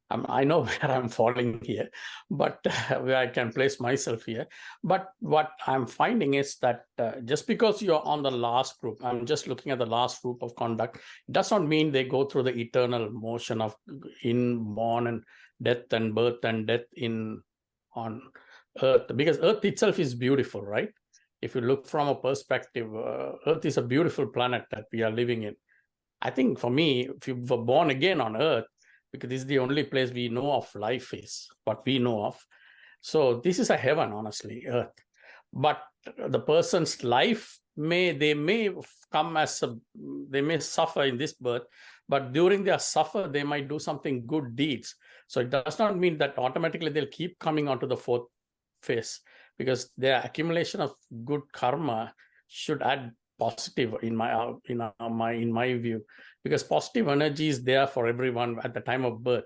I know where I'm falling here, but where I can place myself here. But what I'm finding is that just because you're on the last group, I'm just looking at the last group of conduct, it does not mean they go through the eternal motion of born and death and birth and death on earth, because earth itself is beautiful, right? If you look from a perspective, earth is a beautiful planet that we are living in. I think for me, if you were born again on earth, because this is the only place we know of life is what we know of. So this is a heaven, honestly, earth. But the person's life they may come they may suffer in this birth, but during their suffer, they might do something good deeds. So it does not mean that automatically they'll keep coming onto the fourth phase, because their accumulation of good karma should add positive in my view, because positive energy is there for everyone at the time of birth.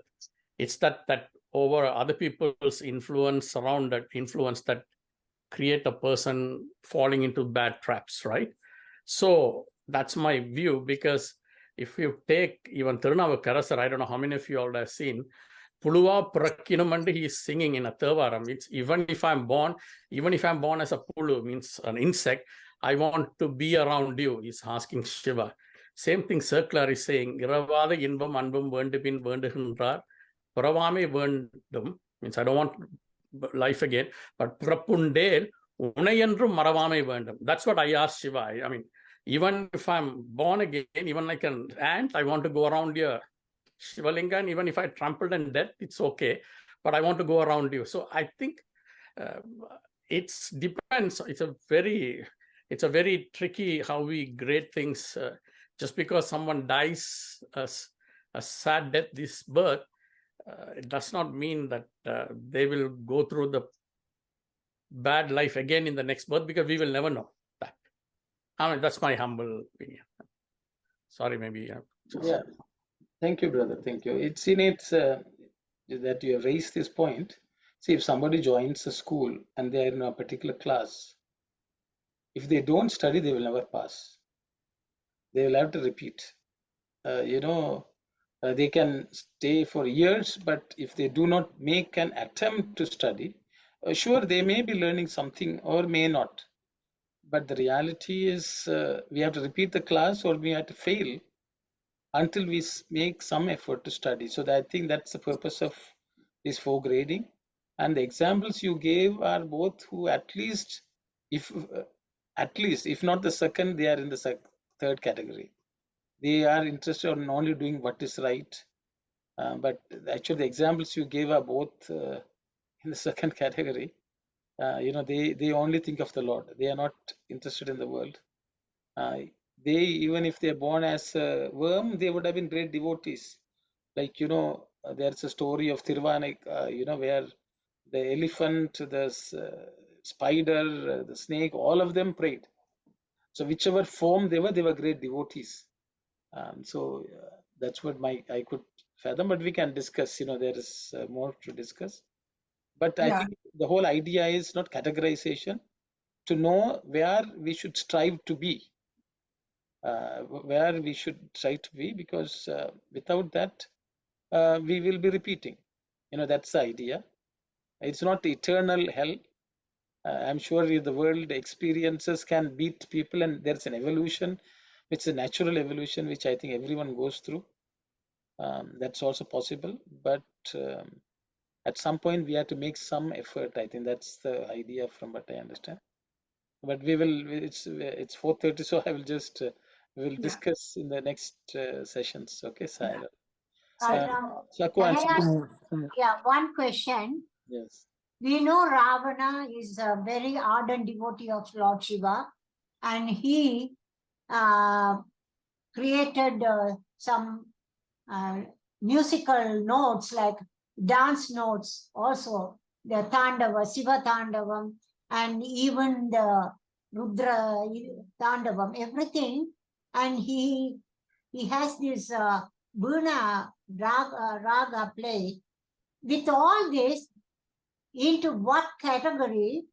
It's that over other people's influence, around that influence, that create a person falling into bad traps, right? So that's my view, because if you take even Tirunavakarasar, I don't know how many of you all have seen, Puluva Prakkinamandi, he is singing in a Thevaram. It's even if I'm born as a Pulu, means an insect, I want to be around you, he's asking Shiva. Same thing Circular is saying, Iravada Invam Anbum Vendupin Venduhundrar, Puravame Vendum, means I don't want life again, but Prapundel Unayandrum Maravame Vendum. That's what I asked Shiva. I mean, even if I'm born again, even like an ant, I want to go around here. Shivalinga, and even if I trampled and dead, it's okay, but I want to go around you. So I think it depends. It's a very tricky how we grade things. Just because someone dies a sad death this birth, it does not mean that they will go through the bad life again in the next birth, because we will never know that. I mean, that's my humble opinion. Sorry, maybe. Yeah. Thank you, brother. Thank you. It's in its that you have raised this point. See, if somebody joins a school and they are in a particular class, if they don't study, they will never pass. They will have to repeat. They can stay for years, but if they do not make an attempt to study, sure, they may be learning something or may not. But the reality is we have to repeat the class, or we have to fail until we make some effort to study. So I think that's the purpose of this 4 grading. And the examples you gave are both who at least, if not the second, they are in the third category. They are interested in only doing what is right. But actually, the examples you gave are both in the second category. They only think of the Lord. They are not interested in the world. They, even if they're born as a worm, they would have been great devotees. Like, there's a story of Tirvanik, where the elephant, the spider, the snake, all of them prayed. So whichever form they were great devotees. So that's what I could fathom, but we can discuss, there is more to discuss. But I think the whole idea is not categorization. to know where we should strive to be, because without that, we will be repeating. That's the idea. It's not eternal hell. I'm sure the world experiences can beat people, and there's an evolution, which is a natural evolution, which I think everyone goes through. That's also possible, but at some point we have to make some effort. I think that's the idea from what I understand. But we will. It's 4:30, so I will just we will discuss in the next sessions. Okay, Saira. Can I ask, one question? Yes. We know Ravana is a very ardent devotee of Lord Shiva, and he created some musical notes, like dance notes, also the Tandava, Shiva Tandavam, and even the Rudra Tandavam, everything. And he has this Burna raga play. With all this, into what category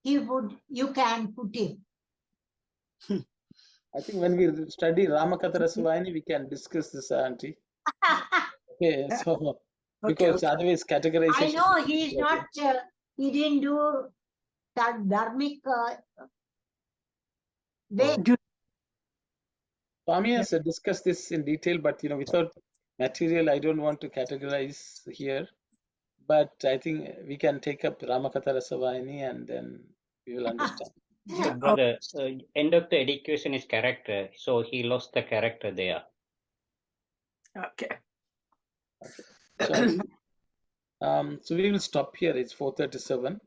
you can put him? I think when we study Ramakatha Rasavahini, we can discuss this, Auntie. Okay, so because otherwise categorization. I know he is not. He didn't do that dharmic way. Swami has discussed this in detail, but without material, I don't want to categorize here. But I think we can take up Ramakatha Rasavahini and then we will understand. So, brother, end of the education is character, so he lost the character there. Okay. So, I think, so we will stop here. It's 4:37.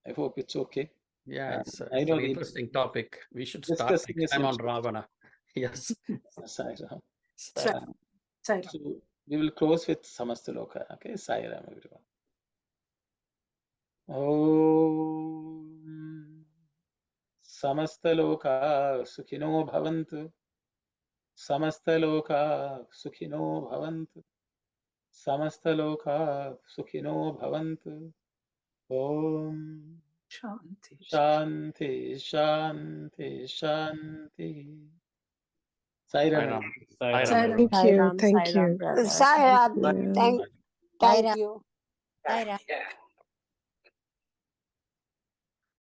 I hope it's okay. Yeah, it's I know an interesting topic. We should start next time on Ravana. Yes. Sairam. Sairam. So we will close with Samastaloka. Okay, Sairam, everyone. Om Samastaloka Sukhino Bhavantu. Samastaloka Sukhino Bhavantu. Samastaloka Sukhino Bhavantu. Om Shanti. Shanti, Shanti, Shanti. Sairam. Thank you. Thank you. Sairam, thank you. Saira.